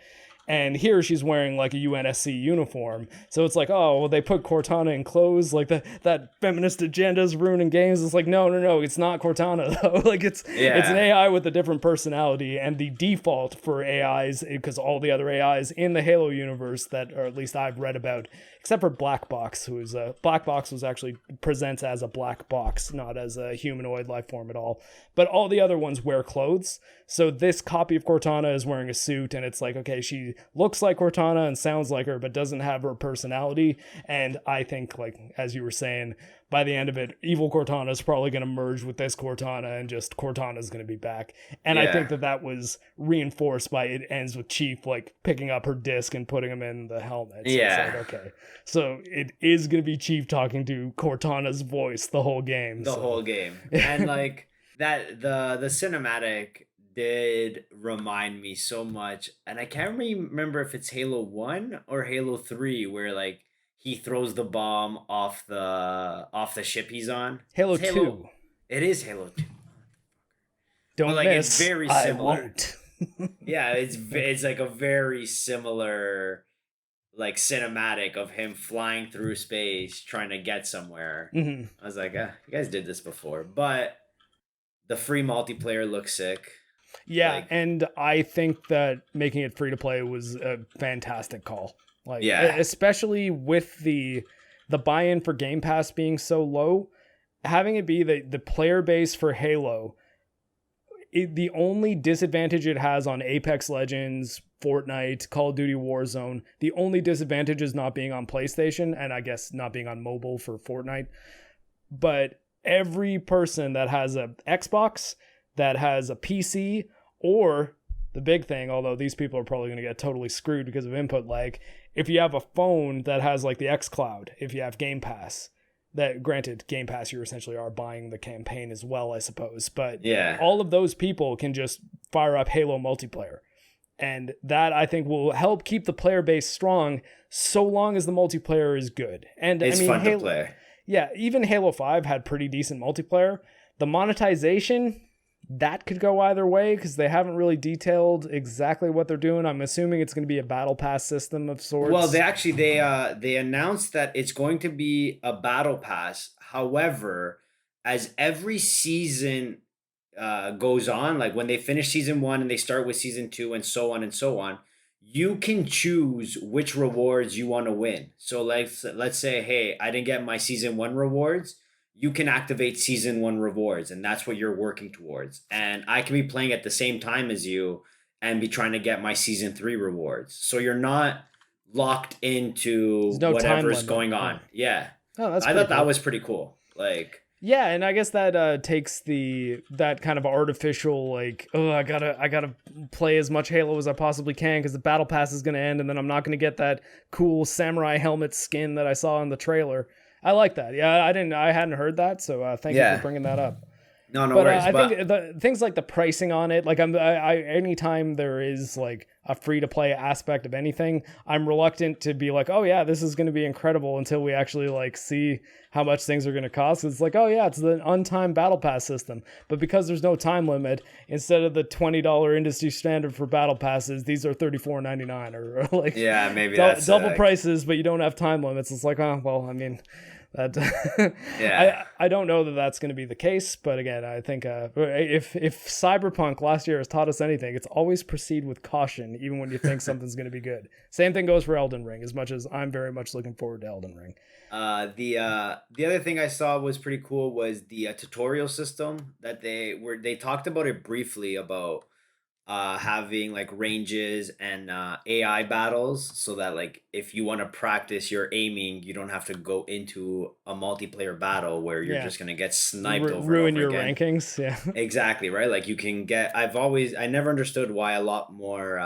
And here she's wearing like a UNSC uniform. So it's like, oh, well, they put Cortana in clothes. Like that feminist agenda is ruining games. It's like, no, it's not Cortana though. Like it's an AI with a different personality. And the default for AIs, because all the other AIs in the Halo universe that, or at least I've read about, except for Black Box, who's Black Box was actually presents as a black box, not as a humanoid life form at all. But all the other ones wear clothes. So this copy of Cortana is wearing a suit, and it's like, okay, she looks like Cortana and sounds like her, but doesn't have her personality. And I think, like, as you were saying, by the end of it, evil Cortana is probably going to merge with this Cortana, and just Cortana's going to be back. And I think that was reinforced by it ends with Chief, like, picking up her disc and putting him in the helmet. So it's like, okay. So it is going to be Chief talking to Cortana's voice the whole game. The whole game. And, like, that the cinematic did remind me so much, and I can't remember if it's Halo 1 or Halo 3 where like he throws the bomb off the ship he's on. Halo 2. It is Halo 2. Don't like miss. It's very I similar. won't. Yeah, it's like a very similar like cinematic of him flying through space trying to get somewhere. Mm-hmm. I was like, you guys did this before, but the free multiplayer looks sick. Yeah, like, and I think that making it free to play was a fantastic call. Like, especially with the buy-in for Game Pass being so low, having it be the player base for Halo, the only disadvantage it has on Apex Legends, Fortnite, Call of Duty Warzone, the only disadvantage is not being on PlayStation, and I guess not being on mobile for Fortnite. But every person that has a Xbox, that has a PC, or the big thing, although these people are probably going to get totally screwed because of input lag, if you have a phone that has like the xCloud, if you have Game Pass, that granted Game Pass you essentially are buying the campaign as well, I suppose, but all of those people can just fire up Halo multiplayer, and that I think will help keep the player base strong so long as the multiplayer is good. And it's fun to play. Yeah, even Halo 5 had pretty decent multiplayer. The monetization, that could go either way because they haven't really detailed exactly what they're doing. I'm assuming it's going to be a battle pass system of sorts. Well, they announced that it's going to be a battle pass. However, as every season goes on, like when they finish season 1 and they start with season 2 and so on, you can choose which rewards you want to win. So like, let's say, hey, I didn't get my season 1 rewards. You can activate season 1 rewards, and that's what you're working towards. And I can be playing at the same time as you and be trying to get my season 3 rewards. So you're not locked into whatever's going on. Yeah. Oh, I thought that was pretty cool. Like, yeah, and I guess that takes that kind of artificial, like, oh, I gotta play as much Halo as I possibly can because the battle pass is gonna end, and then I'm not gonna get that cool samurai helmet skin that I saw in the trailer. I like that. Yeah, I hadn't heard that, so thank you for bringing that up. No worries. I think the things like the pricing on it, like anytime there is like a free to play aspect of anything, I'm reluctant to be like, oh yeah, this is going to be incredible until we actually like see how much things are going to cost. It's like, oh yeah, it's the untimed battle pass system, but because there's no time limit, instead of the $20 industry standard for battle passes, these are $34.99 or like maybe double prices, but you don't have time limits. It's like, oh well, I mean. I don't know that that's going to be the case, but again, I think if Cyberpunk last year has taught us anything, it's always proceed with caution, even when you think something's going to be good. Same thing goes for Elden Ring, as much as I'm very much looking forward to Elden Ring. The other thing I saw was pretty cool was the tutorial system that they talked about it briefly about having like ranges and AI battles so that like if you want to practice your aiming, you don't have to go into a multiplayer battle where you're just going to get sniped over ruin and over your again. rankings. Yeah, exactly, right? Like you can get I never understood why a lot more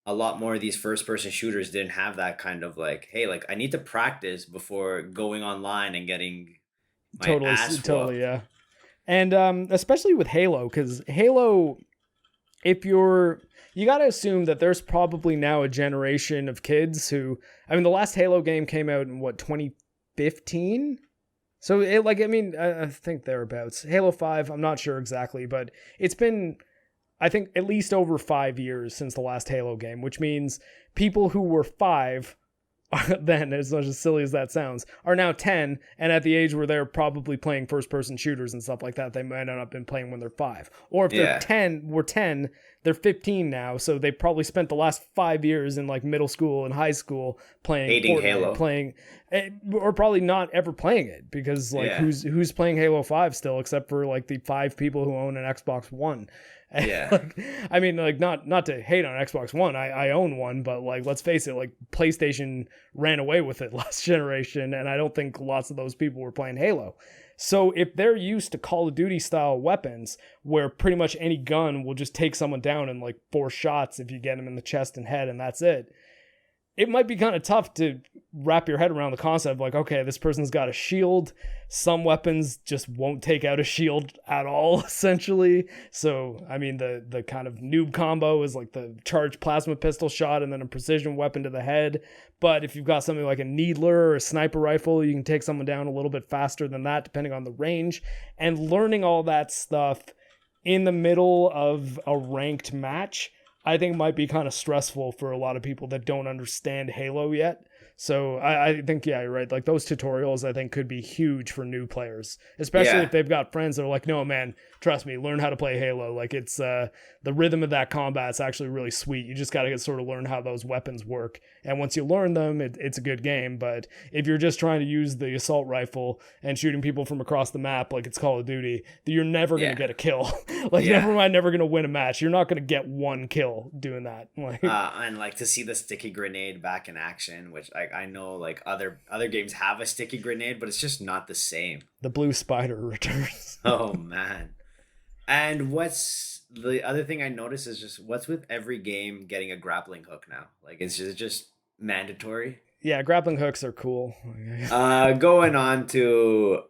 of these first person shooters didn't have that kind of like, hey, like I need to practice before going online and getting my ass whooped. Yeah. And especially with Halo, because Halo, if you got to assume that there's probably now a generation of kids who, I mean, the last Halo game came out in 2015? So I think thereabouts. Halo 5, I'm not sure exactly, but it's been, I think, at least over 5 years since the last Halo game, which means people who were 5 then, as much as silly as that sounds, are now 10, and at the age where they're probably playing first-person shooters and stuff like that, they might not have been playing when they're 5. Or if they're 10, they're 15 now, so they probably spent the last 5 years in like middle school and high school playing hating Fortnite, Halo, or probably not ever playing it, because like who's playing Halo 5 still, except for like the 5 people who own an Xbox One. I mean, like, not to hate on Xbox One, I own one, but like, let's face it, like PlayStation ran away with it last generation, and I don't think lots of those people were playing Halo. So if they're used to Call of Duty style weapons, where pretty much any gun will just take someone down in like 4 shots if you get them in the chest and head, and that's it, it might be kind of tough to wrap your head around the concept, like, okay, this person's got a shield. Some weapons just won't take out a shield at all, essentially. So, I mean, the kind of noob combo is like the charged plasma pistol shot and then a precision weapon to the head. But if you've got something like a needler or a sniper rifle, you can take someone down a little bit faster than that, depending on the range. And learning all that stuff in the middle of a ranked match, I think might be kind of stressful for a lot of people that don't understand Halo yet. So I think, yeah, you're right. Like those tutorials, I think could be huge for new players, especially if they've got friends that are like, no, man, trust me, learn how to play Halo. Like it's the rhythm of that combat's actually really sweet. You just got to sort of learn how those weapons work. And once you learn them, it's a good game. But if you're just trying to use the assault rifle and shooting people from across the map like it's Call of Duty, you're never going to get a kill. Never mind, never going to win a match. You're not going to get one kill doing that. And like to see the sticky grenade back in action, which I know like other games have a sticky grenade, but it's just not the same. The blue spider returns. Oh man. And what's the other thing I noticed is just what's with every game getting a grappling hook now? Like it's just mandatory. Yeah, grappling hooks are cool. Going on to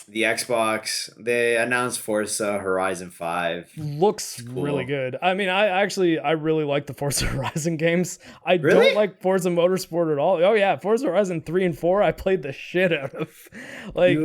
the Xbox, they announced Forza Horizon 5. Looks cool. Really good. I mean, I really like the Forza Horizon games. I really? don't like Forza Motorsport at all. Oh yeah, Forza Horizon 3 and 4 I played the shit out of. Like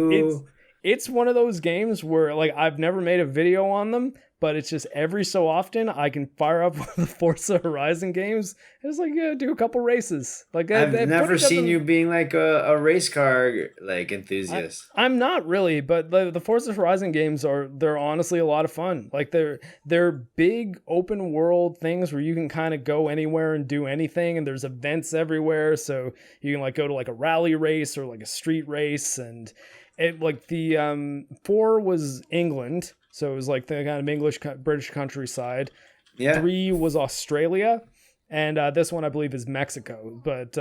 it's one of those games where like I've never made a video on them, but it's just every so often I can fire up one of the Forza Horizon games. It's like, do a couple races. Like I've never seen you being like a race car like enthusiast. I'm not really, but the Forza Horizon games they're honestly a lot of fun. Like they're big open world things where you can kind of go anywhere and do anything, and there's events everywhere, so you can like go to like a rally race or like a street race, and it like the 4 was England. So it was like the kind of English, British countryside. Yeah. 3 was Australia. And this one, I believe, is Mexico. But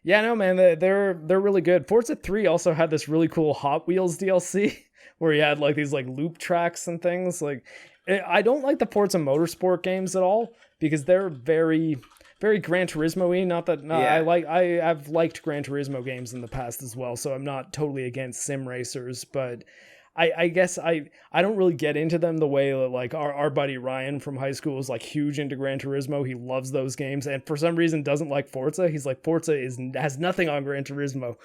yeah, no, man, they're really good. Forza 3 also had this really cool Hot Wheels DLC where you had like these like loop tracks and things. Like, I don't like the Forza Motorsport games at all because they're very, very Gran Turismo-y. Not that I've liked Gran Turismo games in the past as well, so I'm not totally against sim racers, but I guess I don't really get into them the way that like our buddy Ryan from high school is like huge into Gran Turismo. He loves those games and for some reason doesn't like Forza. He's like, Forza has nothing on Gran Turismo.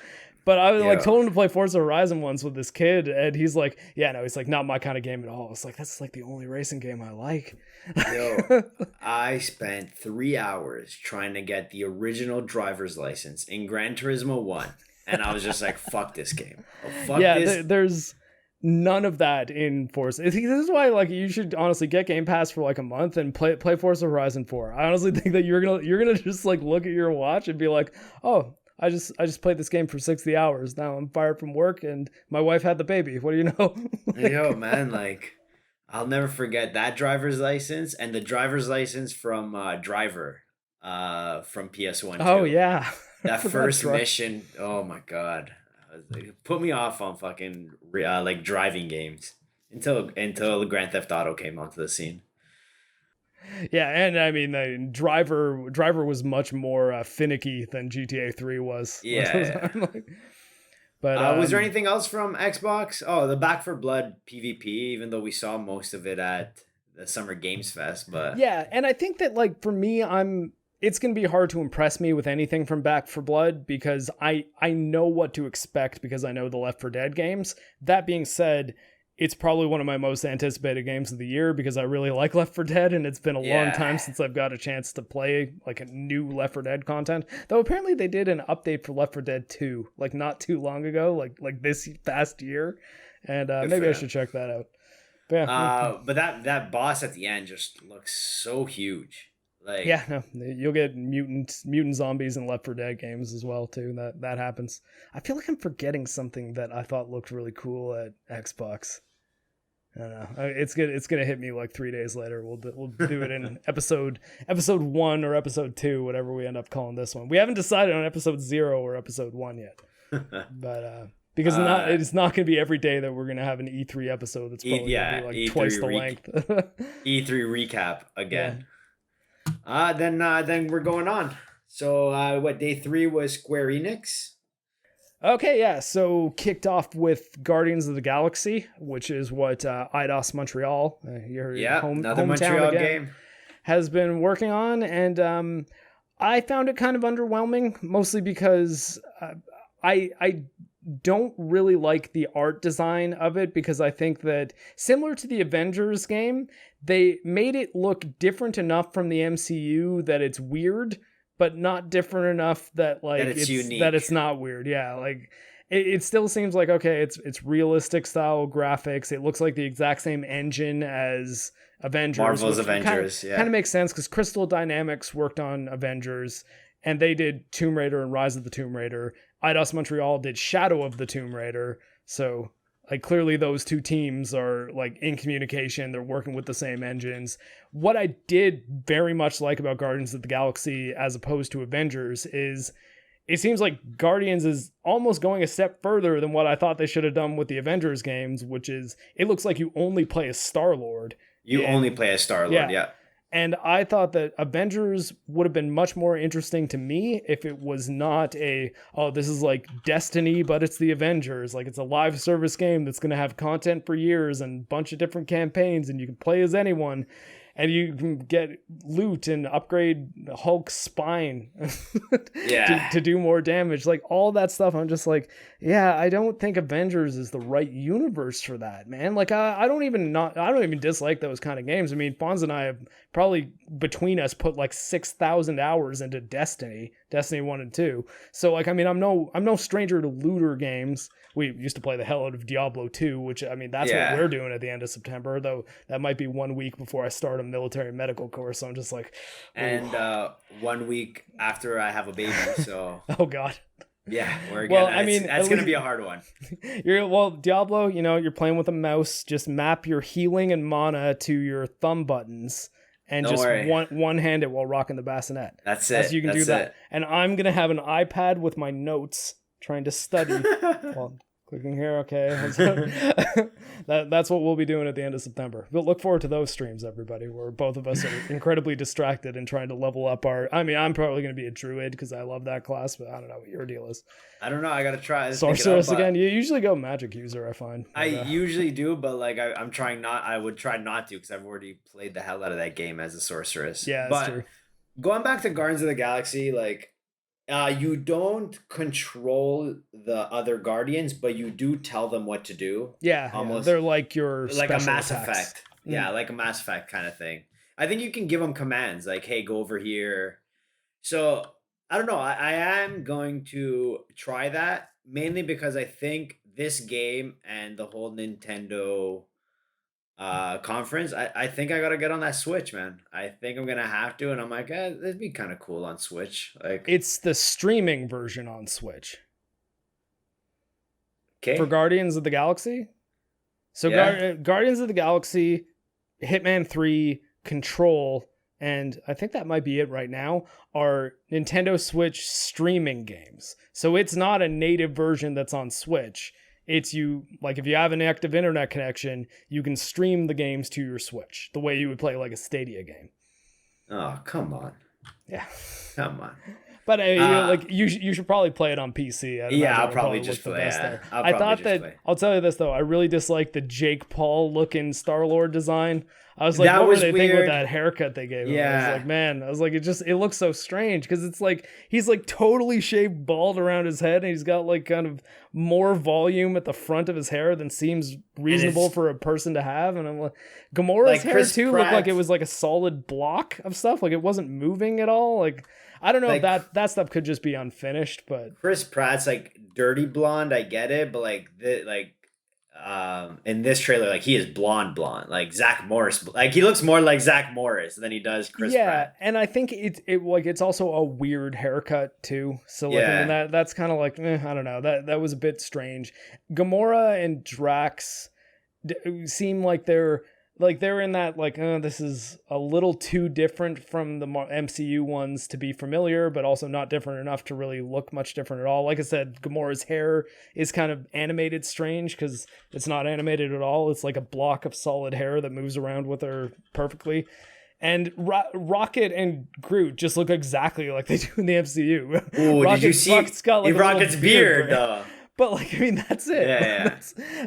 But I was like told him to play Forza Horizon once with this kid, and he's like, yeah, no, he's like, not my kind of game at all. It's like, that's like the only racing game I like. Yo, I spent 3 hours trying to get the original driver's license in Gran Turismo 1, and I was just like, fuck this game. Oh, fuck this. There's none of that in Forza. This is why like you should honestly get Game Pass for like a month and play Forza Horizon 4. I honestly think that you're gonna just like look at your watch and be like, oh, I just played this game for 60 hours. Now I'm fired from work and my wife had the baby. What do you know? Yo, man, like I'll never forget that driver's license and the driver's license from Driver from PS1. Oh yeah. That first mission. Oh my god. It put me off on fucking like driving games until Grand Theft Auto came onto the scene. Yeah, and I mean, Driver was much more finicky than GTA 3 was. Yeah. But was there anything else from Xbox? Oh, the Back 4 Blood PvP, even though we saw most of it at the Summer Games Fest. But yeah, and I think that like for me, it's going to be hard to impress me with anything from Back 4 Blood because I know what to expect because I know the Left 4 Dead games. That being said, it's probably one of my most anticipated games of the year because I really like Left 4 Dead and it's been a long time since I've got a chance to play like a new Left 4 Dead content. Though apparently they did an update for Left 4 Dead 2 like not too long ago, like this past year. And maybe I should check that out. But that boss at the end just looks so huge. Like, yeah, no, you'll get mutant zombies in Left 4 Dead games as well too. That happens. I feel like I'm forgetting something that I thought looked really cool at Xbox. I don't know. It's gonna hit me like 3 days later. We'll do it in episode 1 or episode 2, whatever we end up calling this one. We haven't decided on episode 0 or episode 1 yet, but because it's not going to be every day that we're going to have an E3 episode. That's probably going to be like E3 twice the length. E3 recap again. Yeah. Then we're going on. So day 3 was Square Enix. Okay, yeah. So kicked off with Guardians of the Galaxy, which is what Eidos Montreal, your another Montreal game, has been working on, and I found it kind of underwhelming, mostly because I don't really like the art design of it, because I think that similar to the Avengers game, they made it look different enough from the MCU that it's weird, but not different enough that like that it's unique. That it's not weird. Yeah, like it still seems like, okay, it's realistic style graphics. It looks like the exact same engine as Avengers. Marvel's Avengers, kind of makes sense because Crystal Dynamics worked on Avengers, and they did Tomb Raider and Rise of the Tomb Raider. Eidos Montreal did Shadow of the Tomb Raider. So like clearly those two teams are like in communication. They're working with the same engines. What I did very much like about Guardians of the Galaxy as opposed to Avengers is it seems like Guardians is almost going a step further than what I thought they should have done with the Avengers games, which is it looks like you only play as Star-Lord. Only play as Star-Lord, yeah. And I thought that Avengers would have been much more interesting to me if it was not this is like Destiny, but it's the Avengers. Like it's a live service game that's going to have content for years and a bunch of different campaigns, and you can play as anyone. And you can get loot and upgrade Hulk's spine to do more damage. Like all that stuff, I'm just like, yeah, I don't think Avengers is the right universe for that, man. Like I don't even dislike those kind of games. I mean, Fonz and I have probably between us put like 6,000 hours into Destiny 1 and 2. So like, I mean, I'm no stranger to looter games. We used to play the hell out of Diablo 2, which, I mean, that's what we're doing at the end of September, though that might be 1 week before I start a military medical course. So I'm just like... Ooh. And 1 week after I have a baby, so... Oh, God. Yeah, we're again. Well, I mean, that's going to be a hard one. Diablo, you're playing with a mouse. Just map your healing and mana to your thumb buttons. And one hand it while rocking the bassinet. That's it. So you can do that. And I'm going to have an iPad with my notes trying to study. Well, clicking here, okay. That's what we'll be doing at the end of September. We'll look forward to those streams, everybody, where both of us are incredibly distracted and trying to level up I'm probably going to be a druid because I love that class, but I don't know what your deal is. I don't know. I got to try. Sorceress again. You usually go magic user, I find. I usually do, but like I'm trying not. I would try not to because I've already played the hell out of that game as a sorceress. Yeah, that's true. Going back to Guardians of the Galaxy, like you don't control the other Guardians, but you do tell them what to do. Yeah, almost. They're like your like a Mass attacks. Effect. Yeah, like a Mass Effect kind of thing. I think you can give them commands like, "Hey, go over here." So I don't know. I am going to try that mainly because I think this game and the whole Nintendo conference, I think I gotta get on that Switch, man. I think I'm gonna have to, and I'm like, that'd be kind of cool on Switch. Like it's the streaming version on Switch. Okay. For Guardians of the Galaxy. So Guardians of the Galaxy, Hitman 3, Control, and I think that might be it right now, are Nintendo Switch streaming games. So it's not a native version that's on Switch. It's if you have an active internet connection, you can stream the games to your Switch the way you would play like a Stadia game. Oh, come on. Yeah. Come on. But you should probably play it on PC. I'll probably just play it. I'll tell you this though, I really dislike the Jake Paul looking Star-Lord design. I was like, what were they thinking with that haircut they gave him? Yeah. I was like, it looks so strange because it's like he's like totally shaved bald around his head and he's got like kind of more volume at the front of his hair than seems reasonable for a person to have. And I'm like, Gamora's hair too looked like it was like a solid block of stuff. Like it wasn't moving at all. Like I don't know if that stuff could just be unfinished, but Chris Pratt's like dirty blonde, I get it, but in this trailer, like he is blonde, like Zach Morris. Like he looks more like Zach Morris than he does Chris Pratt. Yeah, and I think it's also a weird haircut too. So I mean, that's kind of like I don't know. That was a bit strange. Gamora and Drax seem like they're in that this is a little too different from the MCU ones to be familiar, but also not different enough to really look much different at all. Like I said, Gamora's hair is kind of animated strange because it's not animated at all. It's like a block of solid hair that moves around with her perfectly. And Rocket and Groot just look exactly like they do in the MCU. Ooh, did you see Rocket's beard? But I mean, that's it. Yeah.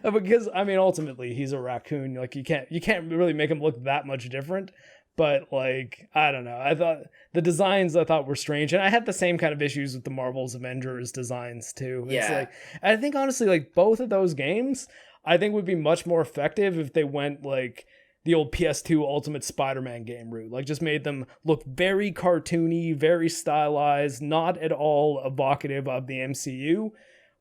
Because I mean, ultimately, he's a raccoon. Like you can't really make him look that much different. But like, I don't know. I thought the designs were strange, and I had the same kind of issues with the Marvel's Avengers designs too. Yeah. It's like, I think honestly, like both of those games, I think would be much more effective if they went like the old PS2 Ultimate Spider-Man game route. Like just made them look very cartoony, very stylized, not at all evocative of the MCU.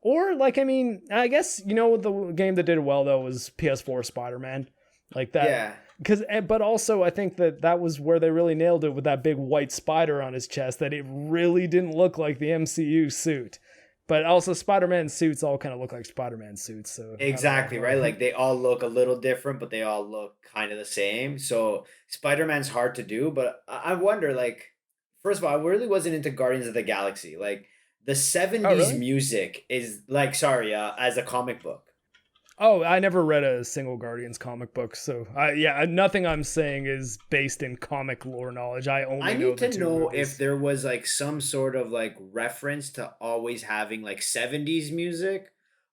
Or like, I mean, I guess, you know, the game that did it well though was PS4 Spider-Man. Like that. Yeah. But also I think that was where they really nailed it with that big white spider on his chest, that it really didn't look like the MCU suit. But also Spider-Man suits all kind of look like Spider-Man suits. So exactly, right? Like they all look a little different, but they all look kind of the same. So Spider-Man's hard to do, but I wonder, like, first of all, I really wasn't into Guardians of the Galaxy. Like the 70s really? music is like, sorry, as a comic book. Oh, I never read a single Guardians comic book, so nothing I'm saying is based in comic lore knowledge. I need to know movies. if there was like some sort of like reference to always having like 70s music,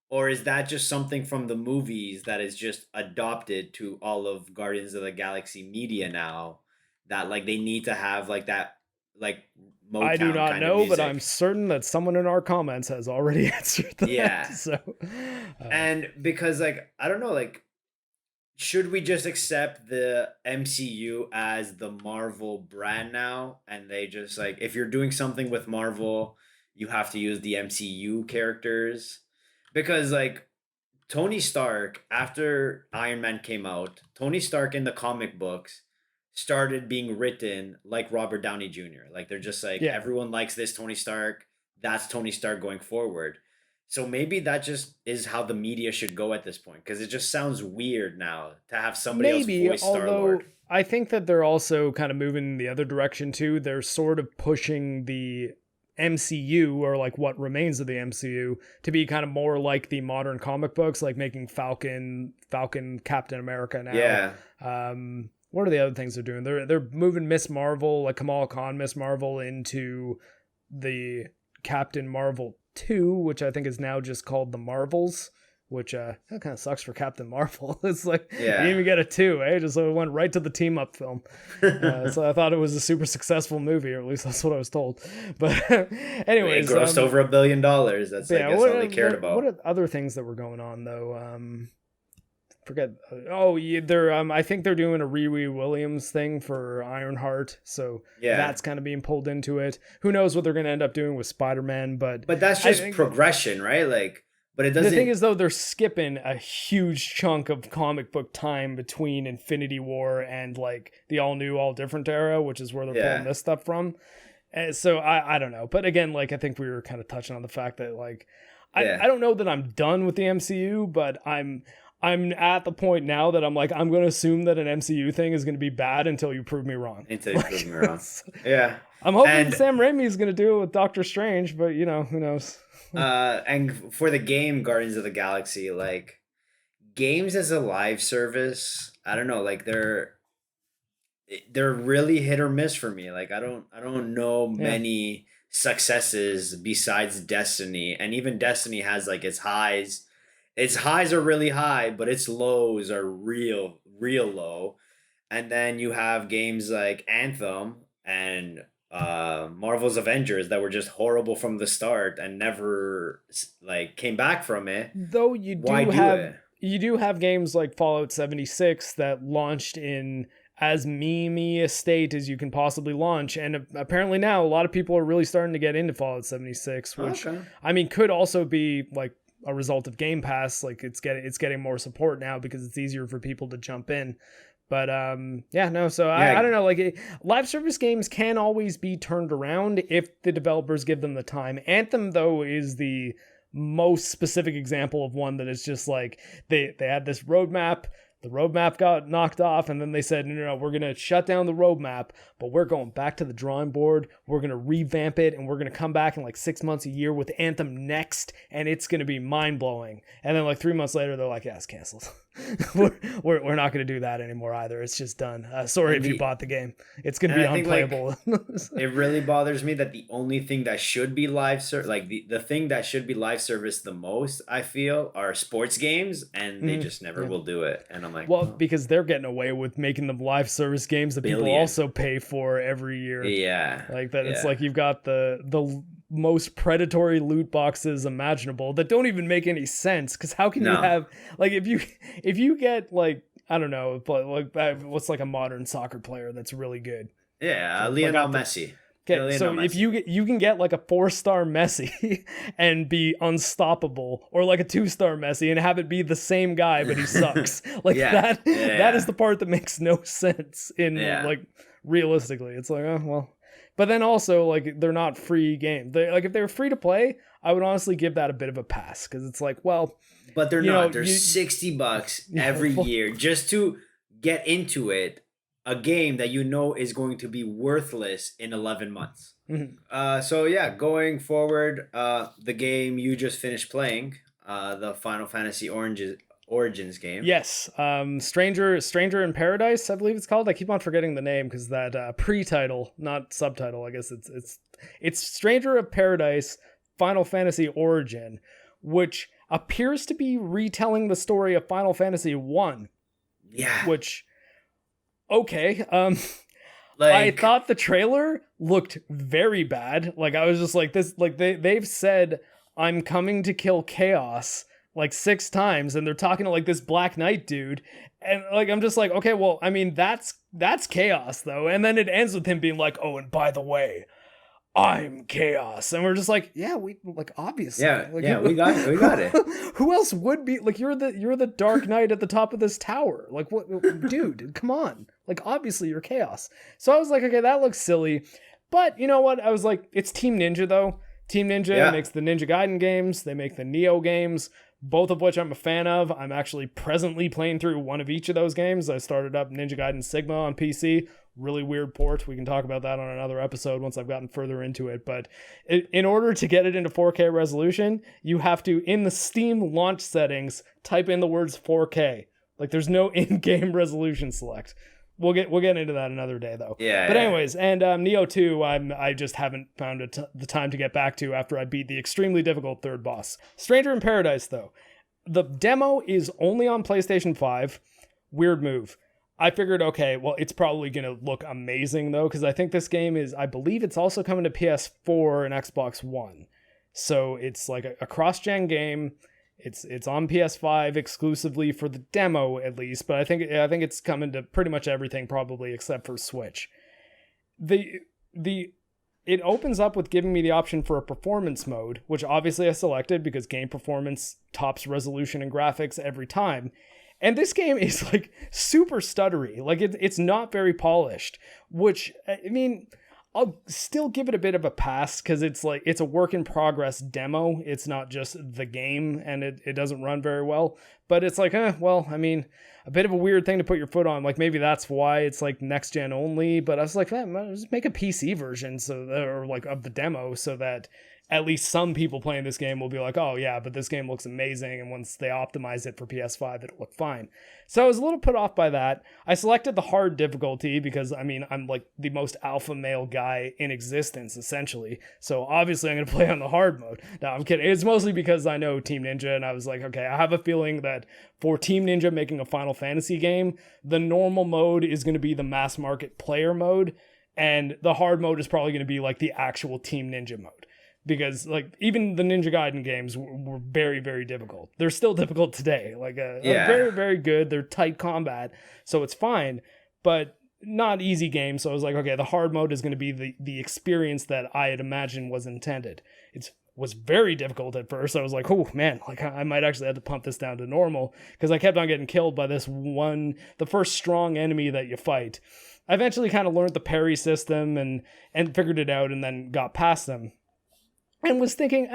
or is that just something from the movies that is just adopted to all of Guardians of the Galaxy media now, that like they need to have like that like Motown I do not kind know, of but I'm certain that someone in our comments has already answered that. Yeah. So, and because like I don't know, like should we just accept the MCU as the Marvel brand now, and they just like if you're doing something with Marvel, you have to use the MCU characters? Because like Tony Stark, after Iron Man came out, Tony Stark in the comic books started being written like Robert Downey Jr. Like they're just like, everyone likes this Tony Stark. That's Tony Stark going forward. So maybe that just is how the media should go at this point, because it just sounds weird now to have somebody else voice Star-Lord. I think that they're also kind of moving in the other direction too. They're sort of pushing the MCU, or like what remains of the MCU, to be kind of more like the modern comic books, like making Falcon, Captain America now. Yeah. What are the other things they're doing? They're moving Miss Marvel, like Kamala Khan Miss Marvel, into the Captain Marvel 2, which I think is now just called the Marvels, which that kind of sucks for Captain Marvel. It's like, you didn't even get a 2, eh? Just went right to the team up film. So I thought it was a super successful movie, or at least that's what I was told. But anyways, it grossed over $1 billion. That's I guess all they cared about. What are other things that were going on though? Forget. They're I think they're doing a Riri Williams thing for Ironheart, so that's kind of being pulled into it. Who knows what they're going to end up doing with Spider-Man? But that's just progression, right? Like, but it doesn't. The thing is, though, they're skipping a huge chunk of comic book time between Infinity War and like the all new, all different era, which is where they're pulling this stuff from. And so I don't know, but again, like I think we were kind of touching on the fact that like I don't know that I'm done with the MCU, but I'm at the point now that I'm like, I'm going to assume that an MCU thing is going to be bad until you prove me wrong. Prove me wrong. Yeah. I'm hoping Sam Raimi is going to do it with Doctor Strange, but you know, who knows? And for the game Guardians of the Galaxy, like games as a live service, I don't know, like they're really hit or miss for me. Like I don't know many successes besides Destiny, and even Destiny has like its highs. Its highs are really high, but its lows are real low. And then you have games like Anthem and Marvel's Avengers that were just horrible from the start and never like came back from it. Though you do have games like Fallout 76 that launched in as meme-y a state as you can possibly launch, and apparently now a lot of people are really starting to get into Fallout 76, which I mean could also be like a result of Game Pass. Like it's getting more support now because it's easier for people to jump in. But I don't know, like live service games can always be turned around if the developers give them the time. Anthem though is the most specific example of one that is just like they had this roadmap. The roadmap got knocked off, and then they said, no, we're going to shut down the roadmap, but we're going back to the drawing board. We're going to revamp it, and we're going to come back in like 6 months, a year with Anthem next, and it's going to be mind-blowing. And then like 3 months later, they're like, yeah, it's canceled. we're not going to do that anymore either. It's just done. Sorry if you bought the game. It's going to be unplayable. It really bothers me that the only thing that should be live the thing that should be live service the most, I feel, are sports games, and they just never will do it. And I'm like, well, because they're getting away with making them live service games that people also pay for every year. Yeah. Like that. It's like you've got the most predatory loot boxes imaginable that don't even make any sense. Because how can you have, like, if you get, like, I don't know, but like, what's like a modern soccer player that's really good? Yeah, so, Lionel Messi. Okay, so if you can get like a 4-star Messi and be unstoppable, or like a 2-star Messi and have it be the same guy but he sucks, like that is the part that makes no sense in like realistically. It's like, oh well, but then also like they're not free games. They like if they were free to play, I would honestly give that a bit of a pass because it's like, well, but they're not. They're $60 every year just to get into it. A game that you know is going to be worthless in 11 months. Mm-hmm. So yeah, going forward, the game you just finished playing, the Final Fantasy Origins game. Yes, Stranger in Paradise, I believe it's called. I keep on forgetting the name because that pre-title, not subtitle. I guess it's Stranger of Paradise Final Fantasy Origin, which appears to be retelling the story of Final Fantasy 1. Yeah. Which. Okay, I thought the trailer looked very bad. Like, I was just like, this, like, they've said, I'm coming to kill Chaos, like, 6 times, and they're talking to, like, this Black Knight dude, and, like, I'm just like, okay, well, I mean, that's Chaos, though, and then it ends with him being like, oh, and by the way, I'm Chaos, and we're just like, yeah, we like obviously, we got it. Who else would be like? You're the Dark Knight at the top of this tower. Like, what, dude? Come on! Like, obviously you're Chaos. So I was like, okay, that looks silly, but you know what? I was like, it's Team Ninja though. Team Ninja makes the Ninja Gaiden games. They make the Neo games, both of which I'm a fan of. I'm actually presently playing through one of each of those games. I started up Ninja Gaiden Sigma on PC. Really weird port. We can talk about that on another episode once I've gotten further into it. But in order to get it into 4K resolution, you have to, in the Steam launch settings, type in the words 4K. Like, there's no in-game resolution select. We'll get into that another day, though. Yeah. But anyways, and Neo 2, I just haven't found the time to get back to after I beat the extremely difficult third boss. Stranger in Paradise, though. The demo is only on PlayStation 5. Weird move. I figured, okay, well, it's probably going to look amazing, though, because I think this game is, I believe it's also coming to PS4 and Xbox One. So it's like a cross-gen game. It's on PS5 exclusively for the demo, at least, but I think it's coming to pretty much everything, probably, except for Switch. It opens up with giving me the option for a performance mode, which obviously I selected because game performance tops resolution and graphics every time. And this game is like super stuttery. Like it's not very polished, which, I mean, I'll still give it a bit of a pass because it's like it's a work in progress demo. It's not just the game, and it doesn't run very well. But it's like, well, I mean, a bit of a weird thing to put your foot on. Like maybe that's why it's like next gen only. But I was like, man, just make a PC version or like of the demo so that at least some people playing this game will be like, oh yeah, but this game looks amazing, and once they optimize it for PS5, it'll look fine. So I was a little put off by that. I selected the hard difficulty because, I mean, I'm like the most alpha male guy in existence, essentially. So obviously I'm going to play on the hard mode. No, I'm kidding. It's mostly because I know Team Ninja, and I was like, okay, I have a feeling that for Team Ninja making a Final Fantasy game, the normal mode is going to be the mass market player mode, and the hard mode is probably going to be like the actual Team Ninja mode. Because like even the Ninja Gaiden games were very, very difficult. They're still difficult today. Like very, very good. They're tight combat, so it's fine, but not easy games. So I was like, okay, the hard mode is going to be the experience that I had imagined was intended. It was very difficult at first. I was like, oh man, like I might actually have to pump this down to normal because I kept on getting killed by the first strong enemy that you fight. I eventually kind of learned the parry system and figured it out, and then got past them. And was thinking,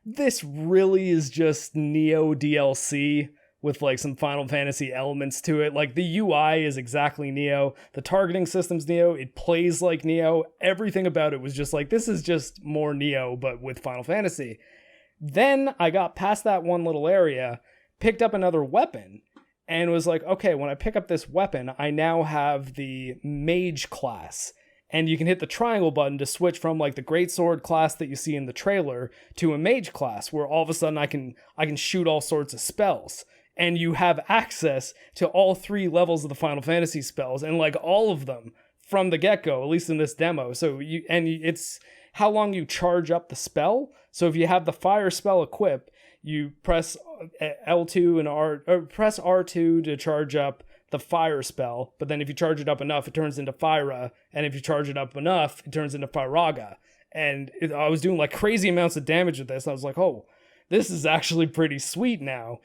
this really is just Neo DLC with like some Final Fantasy elements to it. Like the UI is exactly Neo. The targeting system's Neo. It plays like Neo. Everything about it was just like, this is just more Neo, but with Final Fantasy. Then I got past that one little area, picked up another weapon, and was like, okay, when I pick up this weapon, I now have the Mage class. And you can hit the triangle button to switch from like the greatsword class that you see in the trailer to a mage class, where all of a sudden I can shoot all sorts of spells. and you have access to all 3 levels of the Final Fantasy spells, and like all of them from the get-go, at least in this demo. So it's how long you charge up the spell. So if you have the fire spell equipped, you press L2 and R, or press R2 to charge up the fire spell, but then if you charge it up enough, it turns into Fyra, and if you charge it up enough, it turns into Fyraga. And I was doing like crazy amounts of damage with this. I was like, oh, this is actually pretty sweet now.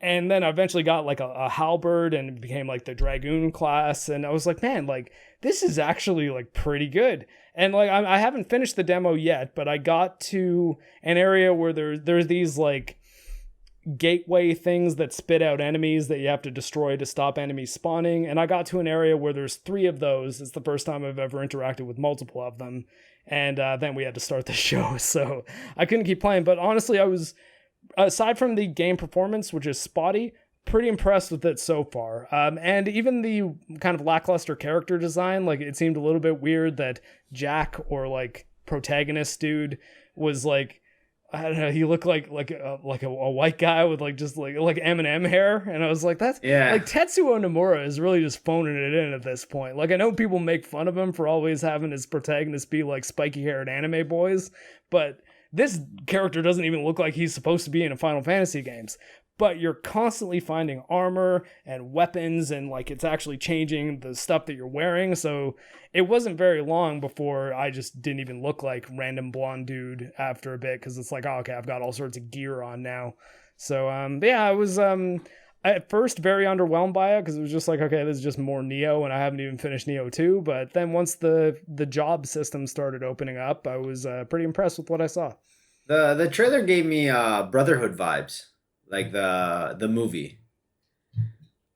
And then I eventually got like a halberd, and it became like the Dragoon class, and I was like, man, like this is actually like pretty good. And like I haven't finished the demo yet, but I got to an area where there's these like gateway things that spit out enemies that you have to destroy to stop enemies spawning, and I got to an area where there's 3 of those. It's the first time I've ever interacted with multiple of them, and then we had to start the show, so I couldn't keep playing. But honestly, I was, aside from the game performance, which is spotty, pretty impressed with it so far. And even the kind of lackluster character design, like it seemed a little bit weird that Jack, or like protagonist dude, was like, I don't know, he looked like a white guy with like just like Eminem hair, and I was like, that's like Tetsuo Nomura is really just phoning it in at this point. Like I know people make fun of him for always having his protagonist be like spiky haired anime boys, but this character doesn't even look like he's supposed to be in a Final Fantasy games. But you're constantly finding armor and weapons, and like it's actually changing the stuff that you're wearing. So it wasn't very long before I just didn't even look like random blonde dude after a bit, because it's like, oh, okay, I've got all sorts of gear on now. So but yeah, I was at first very underwhelmed by it, because it was just like, okay, this is just more Neo, and I haven't even finished Neo 2. But then once the job system started opening up, I was pretty impressed with what I saw. The trailer gave me Brotherhood vibes. Like the movie.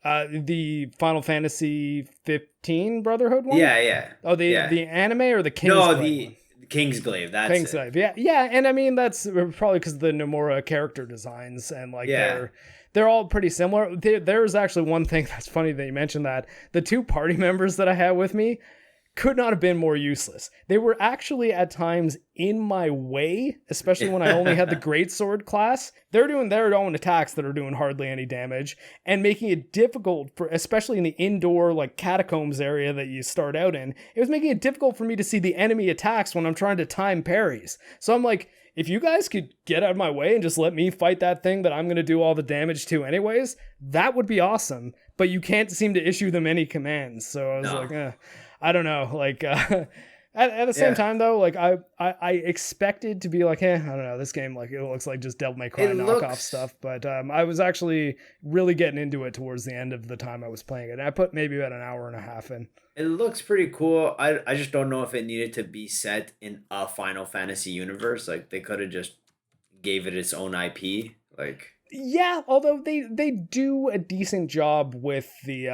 The Final Fantasy 15 Brotherhood one? Yeah. Oh, the anime or the Kingsglaive? No, the Kingsglaive. That's Kingsglaive. Yeah, and I mean that's probably because of the Nomura character designs, and like they're all pretty similar. There's actually one thing that's funny that you mentioned, that the 2 party members that I had with me could not have been more useless. They were actually at times in my way, especially when I only had the greatsword class. They're doing their own attacks that are doing hardly any damage, and making it difficult for, especially in the indoor like catacombs area that you start out in, it was making it difficult for me to see the enemy attacks when I'm trying to time parries. So I'm like, if you guys could get out of my way and just let me fight that thing that I'm going to do all the damage to anyways, that would be awesome. But you can't seem to issue them any commands. So I was like, I don't know, like at the same time though, like I expected to be like, I don't know, this game, like it looks like just Devil May Cry knockoff stuff, but I was actually really getting into it towards the end of the time I was playing it. I put maybe about an hour and a half in. It looks pretty cool. I just don't know if it needed to be set in a Final Fantasy universe. Like they could have just gave it its own IP. Like, yeah, although they do a decent job with the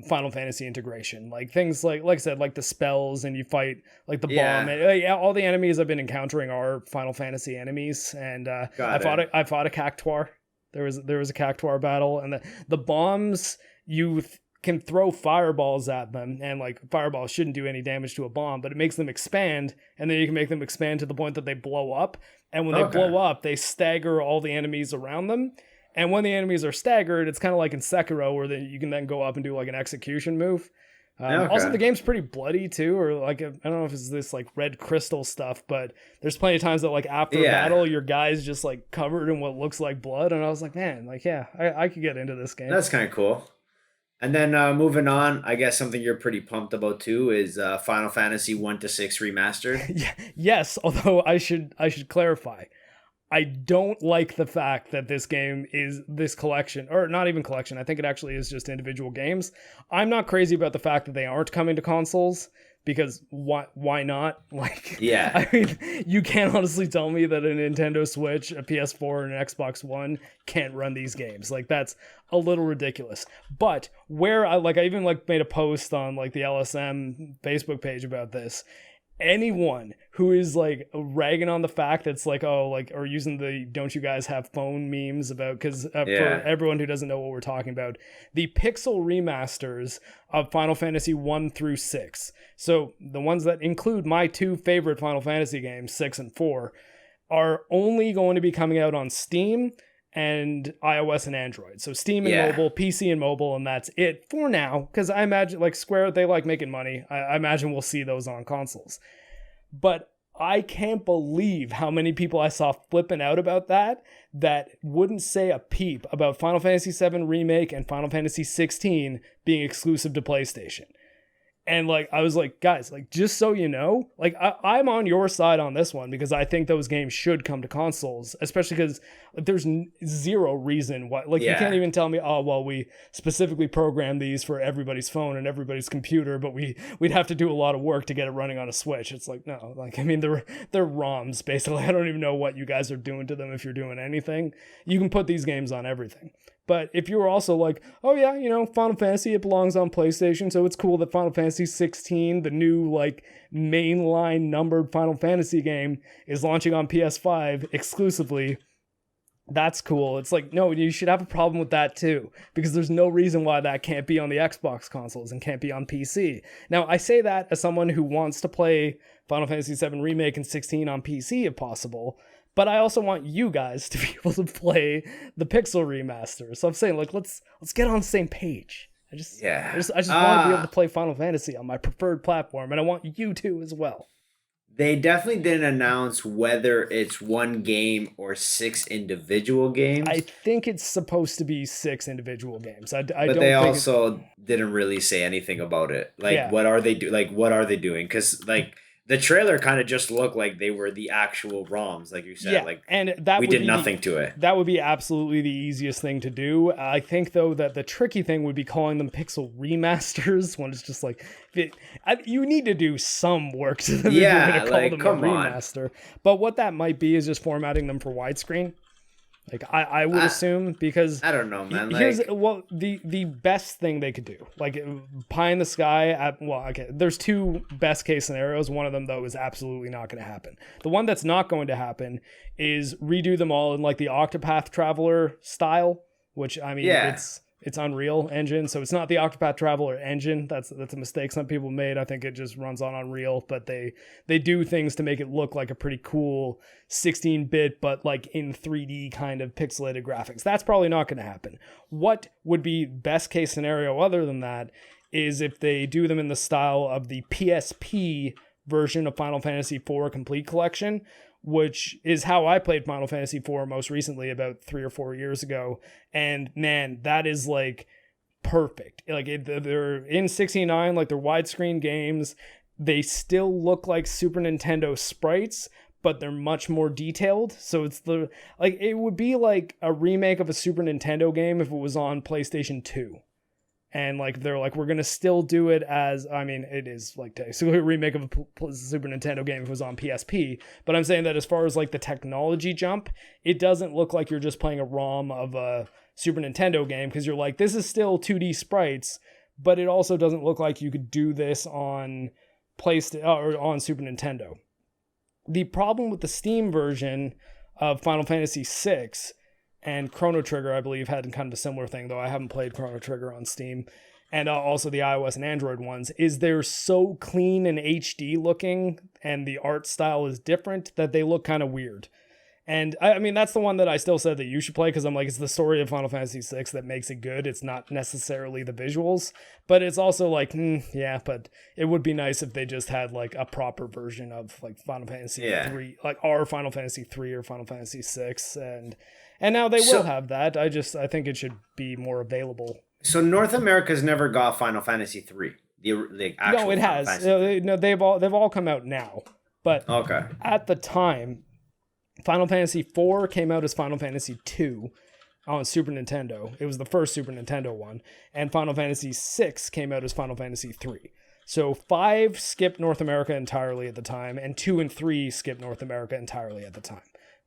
Final Fantasy integration, like things like I said, like the spells, and you fight like the bomb. And, all the enemies I've been encountering are Final Fantasy enemies, and I fought a Cactuar. There was a Cactuar battle, and the bombs, you can throw fireballs at them, and like fireballs shouldn't do any damage to a bomb, but it makes them expand, and then you can make them expand to the point that they blow up, and when they blow up, they stagger all the enemies around them. And when the enemies are staggered, it's kind of like in Sekiro, where you can then go up and do like an execution move. Also, the game's pretty bloody too, or like, I don't know if it's this like red crystal stuff, but there's plenty of times that like after a battle, your guy's just like covered in what looks like blood. And I was like, man, like, yeah, I could get into this game. That's kind of cool. And then moving on, I guess something you're pretty pumped about too is Final Fantasy 1 to 6 remastered. Yes, although I should clarify. I don't like the fact that this game is this collection, or not even collection. I think it actually is just individual games. I'm not crazy about the fact that they aren't coming to consoles, because why not? Like, I mean, you can't honestly tell me that a Nintendo Switch, a PS4, and an Xbox One can't run these games. Like, that's a little ridiculous. But where I even made a post on like the LSM Facebook page about this. Anyone who is like ragging on the fact that's like, or using the don't you guys have phone memes about, because for everyone who doesn't know what we're talking about, the pixel remasters of Final Fantasy 1 through 6. So the ones that include my 2 favorite Final Fantasy games, 6 and 4, are only going to be coming out on Steam and iOS and Android. So Steam and Yeah. mobile, PC and mobile, and that's it for now. Because I imagine, like, Square, they like making money. I imagine we'll see those on consoles. But I can't believe how many people I saw flipping out about that wouldn't say a peep about Final Fantasy VII Remake and Final Fantasy 16 being exclusive to PlayStation. And like, I was like, guys, like, just so you know, like, I'm on your side on this one because I think those games should come to consoles, especially because there's zero reason why. Like, you can't even tell me, oh, well, we specifically programmed these for everybody's phone and everybody's computer, but we'd have to do a lot of work to get it running on a Switch. It's like, no, like, I mean, they're ROMs, basically. I don't even know what you guys are doing to them if you're doing anything. You can put these games on everything. But if you were also like, oh yeah, you know, Final Fantasy, it belongs on PlayStation, so it's cool that Final Fantasy 16, the new, like, mainline numbered Final Fantasy game, is launching on PS5 exclusively, that's cool. It's like, no, you should have a problem with that too, because there's no reason why that can't be on the Xbox consoles and can't be on PC. Now, I say that as someone who wants to play Final Fantasy VII Remake and 16 on PC if possible, but I also want you guys to be able to play the Pixel remaster. So I'm saying, like, let's get on the same page. I just want to be able to play Final Fantasy on my preferred platform, and I want you to as well. They definitely didn't announce whether it's one game or 6 individual games. I think it's supposed to be 6 individual games. But they also didn't really say anything about it. Like, what are they doing? Because, like, the trailer kind of just looked like they were the actual ROMs, like you said. Yeah, like, and that we did nothing to it. That would be absolutely the easiest thing to do. I think, though, that the tricky thing would be calling them Pixel remasters, when it's just like, you need to do some work to them if you're going to call them a remaster. But what that might be is just formatting them for widescreen. Like, I would assume, because I don't know, man. Here's the best thing they could do. Like, pie in the sky. There's 2 best case scenarios. One of them, though, is absolutely not going to happen. The one that's not going to happen is redo them all in, like, the Octopath Traveler style, which, I mean, it's Unreal Engine, so it's not the Octopath Traveler engine. That's a mistake some people made. I think it just runs on Unreal, but they do things to make it look like a pretty cool 16-bit, but like in 3D kind of pixelated graphics. That's probably not going to happen. What would be best case scenario other than that is if they do them in the style of the PSP version of Final Fantasy IV Complete Collection, which is how I played Final Fantasy IV most recently about 3 or 4 years ago. And man, that is like perfect. Like, they're in 69, like, they're widescreen games. They still look like Super Nintendo sprites, but they're much more detailed. So it's it would be like a remake of a Super Nintendo game if it was on PlayStation 2. And like, they're like, we're going to still do it as, I mean, it is like basically a remake of a Super Nintendo game if it was on PSP. But I'm saying that as far as like the technology jump, it doesn't look like you're just playing a ROM of a Super Nintendo game, because you're like, this is still 2D sprites, but it also doesn't look like you could do this on PlayStation or on Super Nintendo. The problem with the Steam version of Final Fantasy VI and Chrono Trigger, I believe, had kind of a similar thing, though I haven't played Chrono Trigger on Steam, and also the iOS and Android ones, is they're so clean and HD looking, and the art style is different, that they look kind of weird. And I mean, that's the one that I still said that you should play, because I'm like, it's the story of Final Fantasy VI that makes it good. It's not necessarily the visuals, but it's also like, but it would be nice if they just had like a proper version of like Final Fantasy 3, like our Final Fantasy 3 or Final Fantasy 6, and now they will have that. I think it should be more available. So North America's never got Final Fantasy 3. The actual no, it Final has. Fantasy. No, they've all come out now. But at the time, Final Fantasy 4 came out as Final Fantasy 2 on Super Nintendo. It was the first Super Nintendo one. And Final Fantasy 6 came out as Final Fantasy 3. So 5 skipped North America entirely at the time, and 2 and 3 skipped North America entirely at the time.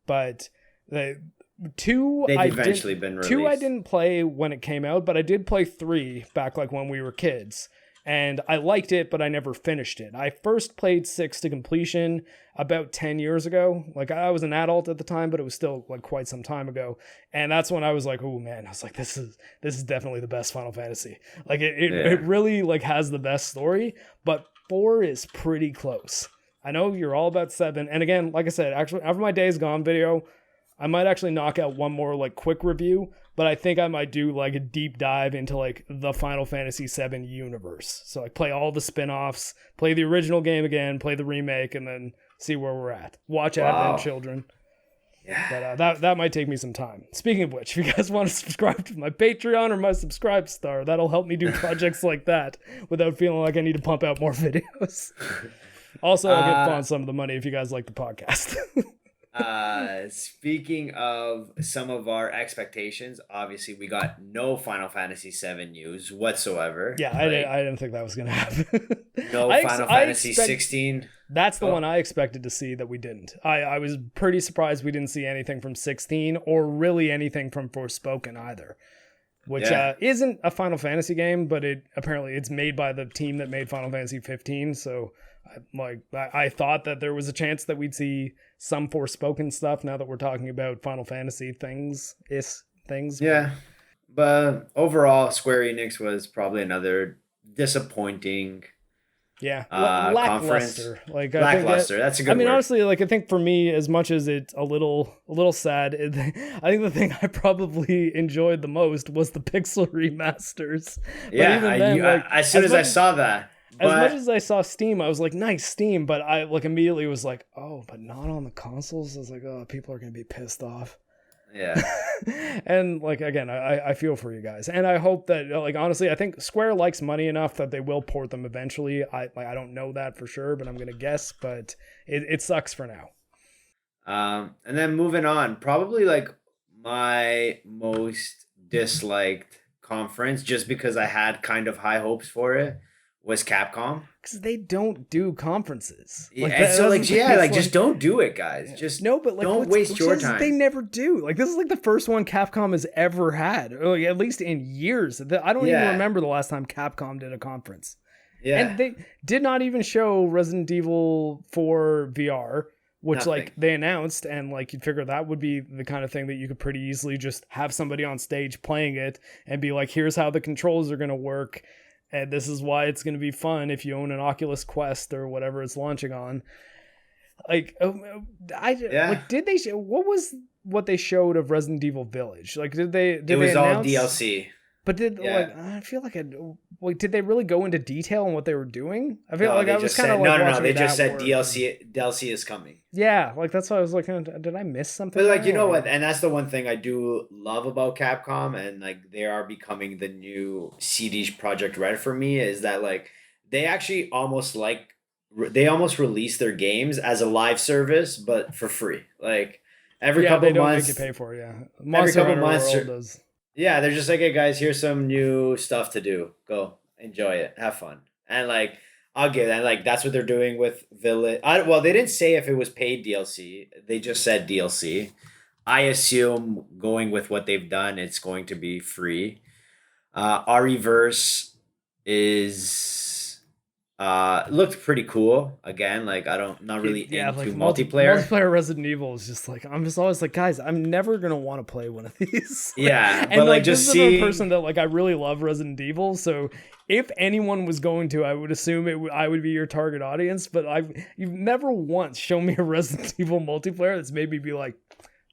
But they've eventually been released. 2 I didn't play when it came out, but I did play 3 back like when we were kids. And I liked it, but I never finished it. I first played 6 to completion about 10 years ago. Like, I was an adult at the time, but it was still like quite some time ago. And that's when I was like, oh man, I was like, this is definitely the best Final Fantasy. Like, it really like has the best story, but 4 is pretty close. I know you're all about 7. And again, like I said, actually, after my Days Gone video, I might actually knock out one more like quick review, but I think I might do like a deep dive into like the Final Fantasy VII universe. So like play all the spin-offs, play the original game again, play the remake, and then see where we're at. Watch Advent Children. Yeah. But that might take me some time. Speaking of which, if you guys want to subscribe to my Patreon or my Subscribe Star, that'll help me do projects like that without feeling like I need to pump out more videos. Also, I'll get Fonz some of the money if you guys like the podcast. Speaking of some of our expectations, obviously we got no Final Fantasy VII news whatsoever. Yeah, I didn't think that was going to happen. No Final Fantasy 16. That's the one I expected to see that we didn't. I was pretty surprised we didn't see anything from 16 or really anything from Forspoken either, which isn't a Final Fantasy game, but apparently it's made by the team that made Final Fantasy 15. So I thought that there was a chance that we'd see some Forspoken stuff now that we're talking about Final Fantasy things. Yeah, but overall, Square Enix was probably another disappointing. Yeah, lackluster. Lackluster. That's a good word. Honestly, I think for me, as much as it's a little sad, I think the thing I probably enjoyed the most was the pixel remasters. Yeah, but even then, as soon as I saw that. As much as I saw Steam, I was like, nice Steam, but I immediately was like, oh, but not on the consoles? I was like, oh, people are going to be pissed off. Yeah. And again, I feel for you guys. And I hope that, honestly, I think Square likes money enough that they will port them eventually. I don't know that for sure, but I'm going to guess, but it sucks for now. And then moving on, probably my most disliked conference, just because I had kind of high hopes for it, was Capcom. Because they don't do conferences. Just don't do it, guys. Just don't waste your time. They never do. This is the first one Capcom has ever had, at least in years. I don't even remember the last time Capcom did a conference. Yeah. And they did not even show Resident Evil 4 VR, which they announced, and you'd figure that would be the kind of thing that you could pretty easily just have somebody on stage playing it and be like, here's how the controls are going to work. And this is why it's going to be fun if you own an Oculus Quest or whatever it's launching on. Did they show, what they showed of Resident Evil Village? Did they it was all DLC. But I feel did they really go into detail on what they were doing? I feel I was kind of no. They just said DLC is coming. Yeah, that's why I was like, did I miss something? But you know what? And that's the one thing I do love about Capcom, and they are becoming the new CD Projekt Red for me. Is that they actually almost release their games as a live service, but for free. Every couple they don't months, make you pay for it. Yeah, every couple months. Does. Yeah, they're just like, hey guys, here's some new stuff to do. Go enjoy it, have fun, and I'll give that. That's what they're doing with Village. They didn't say if it was paid DLC. They just said DLC. I assume going with what they've done, it's going to be free. ReVerse is looked pretty cool. Again, not really into multiplayer. Multiplayer Resident Evil is just I'm just always guys, I'm never gonna want to play one of these. Yeah, and but just see a person that I really love Resident Evil, so if anyone was going to, I would assume I would be your target audience. But you've never once shown me a Resident Evil multiplayer that's made me be like,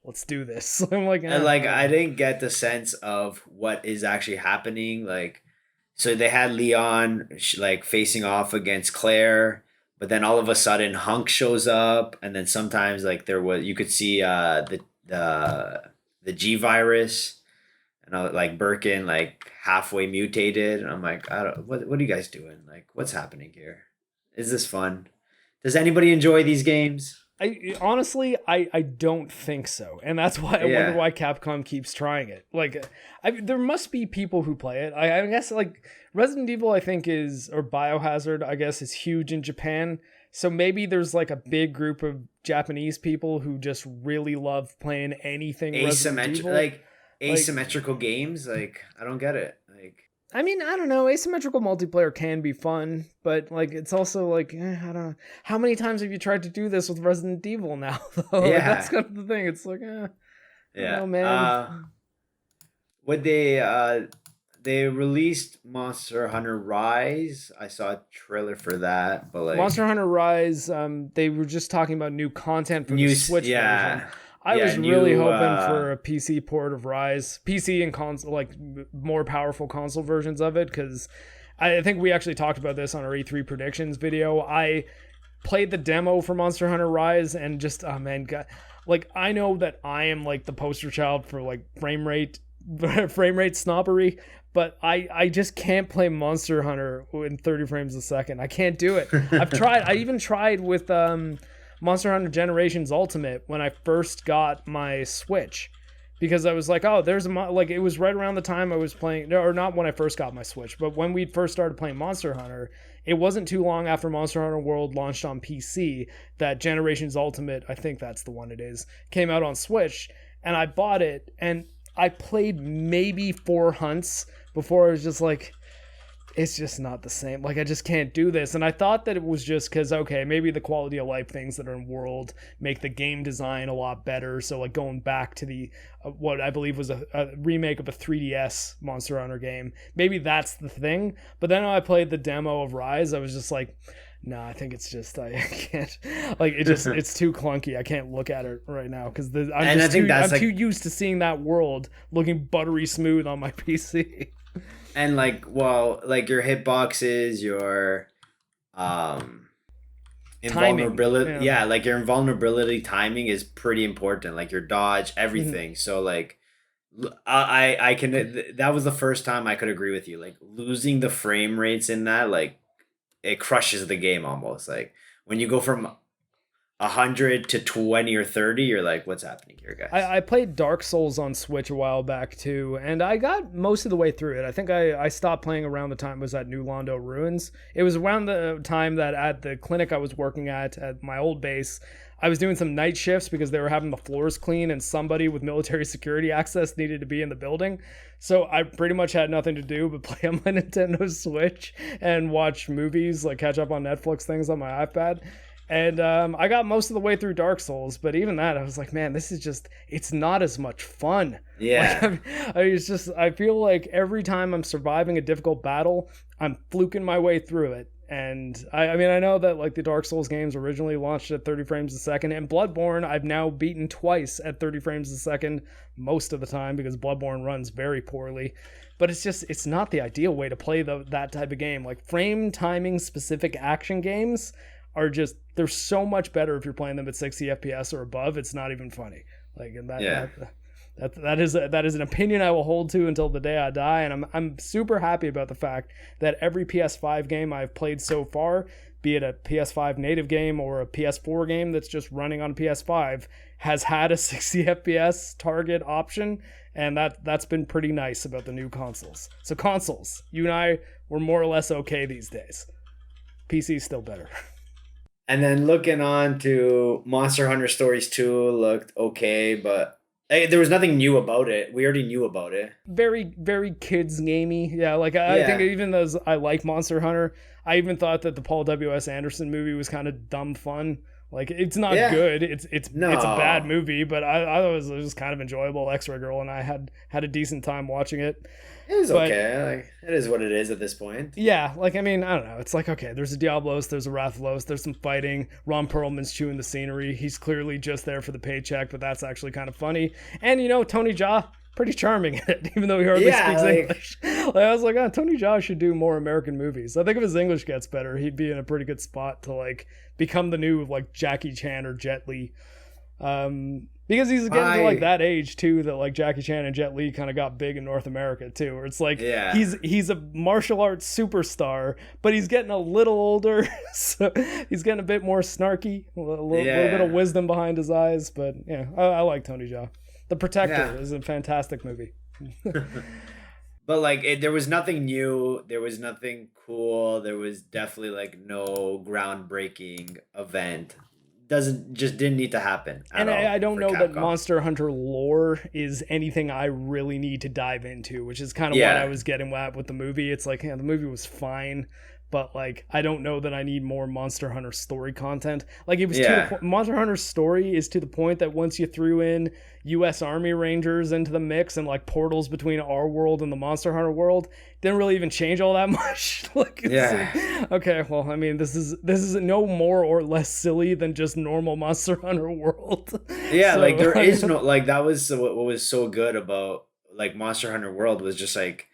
let's do this. I'm I didn't get the sense of what is actually happening. So they had Leon facing off against Claire, but then all of a sudden Hunk shows up, and then sometimes you could see the G virus, and Birkin halfway mutated, and I'm what are you guys doing? What's happening here? Is this fun? Does anybody enjoy these games? I honestly don't think so, and that's why I wonder why Capcom keeps trying it. There must be people who play it. I guess Resident Evil, I think or Biohazard, I guess, is huge in Japan. So maybe there's a big group of Japanese people who just really love playing anything asymmetrical games. I don't get it. I mean, I don't know. Asymmetrical multiplayer can be fun, but it's also I don't know. How many times have you tried to do this with Resident Evil now, though? Yeah. That's kind of the thing. It's yeah, oh, man. What they released Monster Hunter Rise. I saw a trailer for that, but Monster Hunter Rise. They were just talking about new content for the Switch version. I was really hoping for a PC port of Rise, PC and console, like more powerful console versions of it, because I think we actually talked about this on our E3 predictions video. I played the demo for Monster Hunter Rise and just, oh man, God, like I know that I am like the poster child for like frame rate snobbery, but I just can't play Monster Hunter in 30 frames a second. I can't do it. I've tried. I even tried with Monster Hunter Generations Ultimate when I first got my Switch, because I was like, oh, there's like it was right around the time I was playing, or not when I first got my Switch, but when we first started playing Monster Hunter. It wasn't too long after Monster Hunter World launched on PC that Generations Ultimate, I think that's the one it is, came out on Switch, and I bought it, and I played maybe 4 hunts before I was just like, it's just not the same. Like, I just can't do this. And I thought that it was just because, okay, maybe the quality of life things that are in World make the game design a lot better. So, like, going back to the, what I believe was a remake of a 3DS Monster Hunter game, maybe that's the thing. But then when I played the demo of Rise, I was just like, no, I think it's just, I can't, like, it's too clunky. I can't look at it right now because I'm too used to seeing that world looking buttery smooth on my PC. And like, well, like your hitboxes, your invulnerability, yeah, like your invulnerability timing is pretty important. Like your dodge, everything. So like, I can. That was the first time I could agree with you. Like losing the frame rates in that, like, it crushes the game almost. Like when you go from 100 to 20 or 30, you're like, what's happening here, guys? I played Dark Souls on Switch a while back too, and I got most of the way through it. I think I stopped playing around the time it was at New Londo Ruins. It was around the time that at the clinic I was working at my old base, I was doing some night shifts because they were having the floors clean and somebody with military security access needed to be in the building. So I pretty much had nothing to do but play on my Nintendo Switch and watch movies, like catch up on Netflix things on my iPad. And I got most of the way through Dark Souls, but even that, I was like, man, this is just, it's not as much fun. Yeah. Like, I feel like every time I'm surviving a difficult battle, I'm fluking my way through it. And I mean, I know that like the Dark Souls games originally launched at 30 frames a second, and Bloodborne I've now beaten twice at 30 frames a second most of the time because Bloodborne runs very poorly. But it's not the ideal way to play that type of game. Like frame timing specific action games are just, they're so much better if you're playing them at 60 FPS or above. It's not even funny. Like, and that is an opinion I will hold to until the day I die. And I'm super happy about the fact that every PS5 game I've played so far, be it a PS5 native game or a PS4 game that's just running on PS5, has had a 60 FPS target option. And that's been pretty nice about the new consoles. So consoles, you and I were more or less okay these days. PC's still better. And then looking on to Monster Hunter Stories 2 looked okay, but there was nothing new about it. We already knew about it. Very, very kids gamey. Yeah, like I think even though I like Monster Hunter, I even thought that the Paul W.S. Anderson movie was kind of dumb fun. Like it's not good. It's a bad movie, but I thought it was kind of enjoyable. Xray Girl and I had a decent time watching it. It was okay. Like, it is what it is at this point. Yeah, like I mean, I don't know. It's like, okay, there's a Diablos, there's a Rathalos, there's some fighting. Ron Perlman's chewing the scenery. He's clearly just there for the paycheck, but that's actually kind of funny. And Tony Jaa, pretty charming in it, even though he hardly speaks English. Like, I was like, oh, Tony Jaa should do more American movies. I think if his English gets better, he'd be in a pretty good spot to like become the new like Jackie Chan or Jet Li. Because he's getting to like that age too, that like Jackie Chan and Jet Li kind of got big in North America too, where it's like he's a martial arts superstar, but he's getting a little older, so he's getting a bit more snarky, a little bit of wisdom behind his eyes. But yeah, I like Tony Jaa. The Protector is a fantastic movie. But like there was nothing new, there was nothing cool, there was definitely like no groundbreaking event. Didn't need to happen at all. I don't know Capcom. That Monster Hunter lore is anything I really need to dive into, which is kind of what I was getting at with the movie. It's like, the movie was fine, but like I don't know that I need more Monster Hunter story content. Like it was Monster Hunter's story is to the point that once you threw in US Army Rangers into the mix and like portals between our world and the Monster Hunter world, didn't really even change all that much. Like okay, well, I mean, this is no more or less silly than just normal Monster Hunter world. Yeah, so, like there is no, like that was what was so good about like Monster Hunter World was just like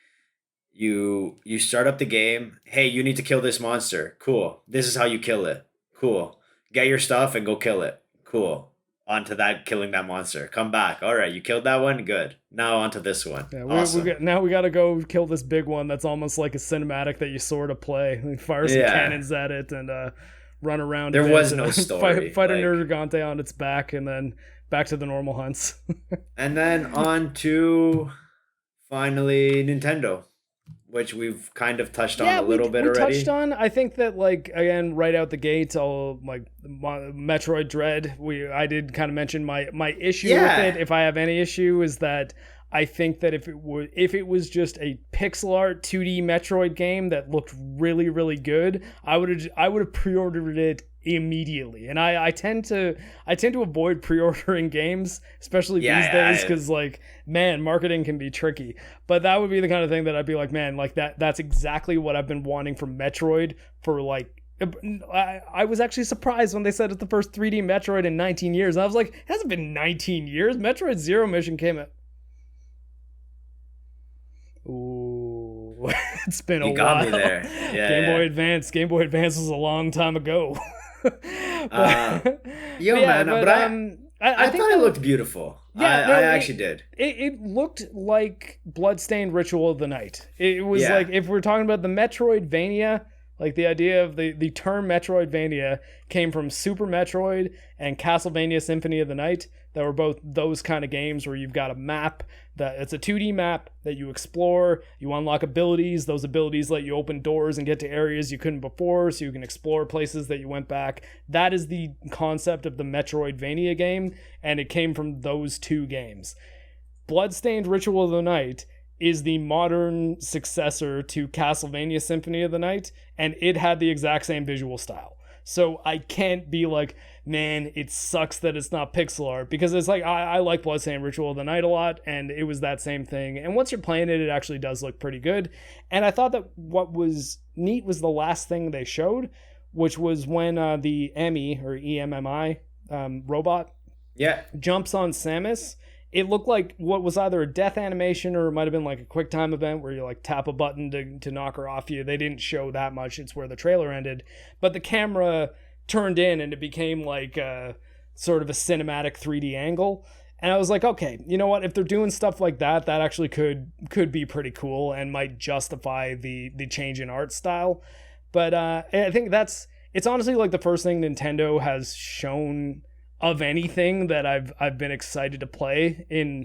you start up the game, hey, you need to kill this monster. Cool. This is how you kill it. Cool. Get your stuff and go kill it. Cool. Onto that, killing that monster. Come back. All right, you killed that one. Good. Now onto this one. Yeah, awesome. Now we got to go kill this big one that's almost like a cinematic that you sort of play. Like fire some cannons at it and run around. There was no story. Fight a Nergigante on its back and then back to the normal hunts. And then on to finally Nintendo, which we've kind of touched on a little bit already. Touched on. I think that, like, again, right out the gate, all like Metroid Dread. I did kind of mention my issue with it. If I have any issue, is that I think that if it was just a pixel art 2D Metroid game that looked really, really good, I would have pre-ordered it immediately. And I tend to avoid pre-ordering games, especially these days, because like, man, marketing can be tricky. But that would be the kind of thing that I'd be like, man, like that's exactly what I've been wanting from Metroid for like. I was actually surprised when they said it's the first 3D Metroid in 19 years. And I was like, it hasn't been 19 years. Metroid Zero Mission came out. Ooh, it's been a while. You got me there. Yeah, Game Boy Advance. Game Boy Advance was a long time ago. I thought it looked beautiful. Yeah, I actually did. It looked like Bloodstained Ritual of the Night. It was like, if we're talking about the Metroidvania, like the idea of the term Metroidvania came from Super Metroid and Castlevania Symphony of the Night. That were both those kind of games where you've got a map that it's a 2D map that you explore, you unlock abilities, those abilities let you open doors and get to areas you couldn't before, so you can explore places that you went back. That is the concept of the Metroidvania game, and it came from those two games. Bloodstained Ritual of the Night is the modern successor to Castlevania Symphony of the Night, and it had the exact same visual style. So I can't be like, man, it sucks that it's not pixel art, because it's like, I like Bloodstained Ritual of the Night a lot, and it was that same thing. And once you're playing it, it actually does look pretty good. And I thought that what was neat was the last thing they showed, which was when the Emmy, or EMMI, robot jumps on Samus. It looked like what was either a death animation or it might have been like a quick time event where you like tap a button to knock her off you. They didn't show that much. It's where the trailer ended. But the camera turned in and it became like sort of a cinematic 3D angle. And I was like, okay, you know what? If they're doing stuff like that, that actually could be pretty cool and might justify the change in art style. But I think it's honestly like the first thing Nintendo has shown of anything that I've been excited to play in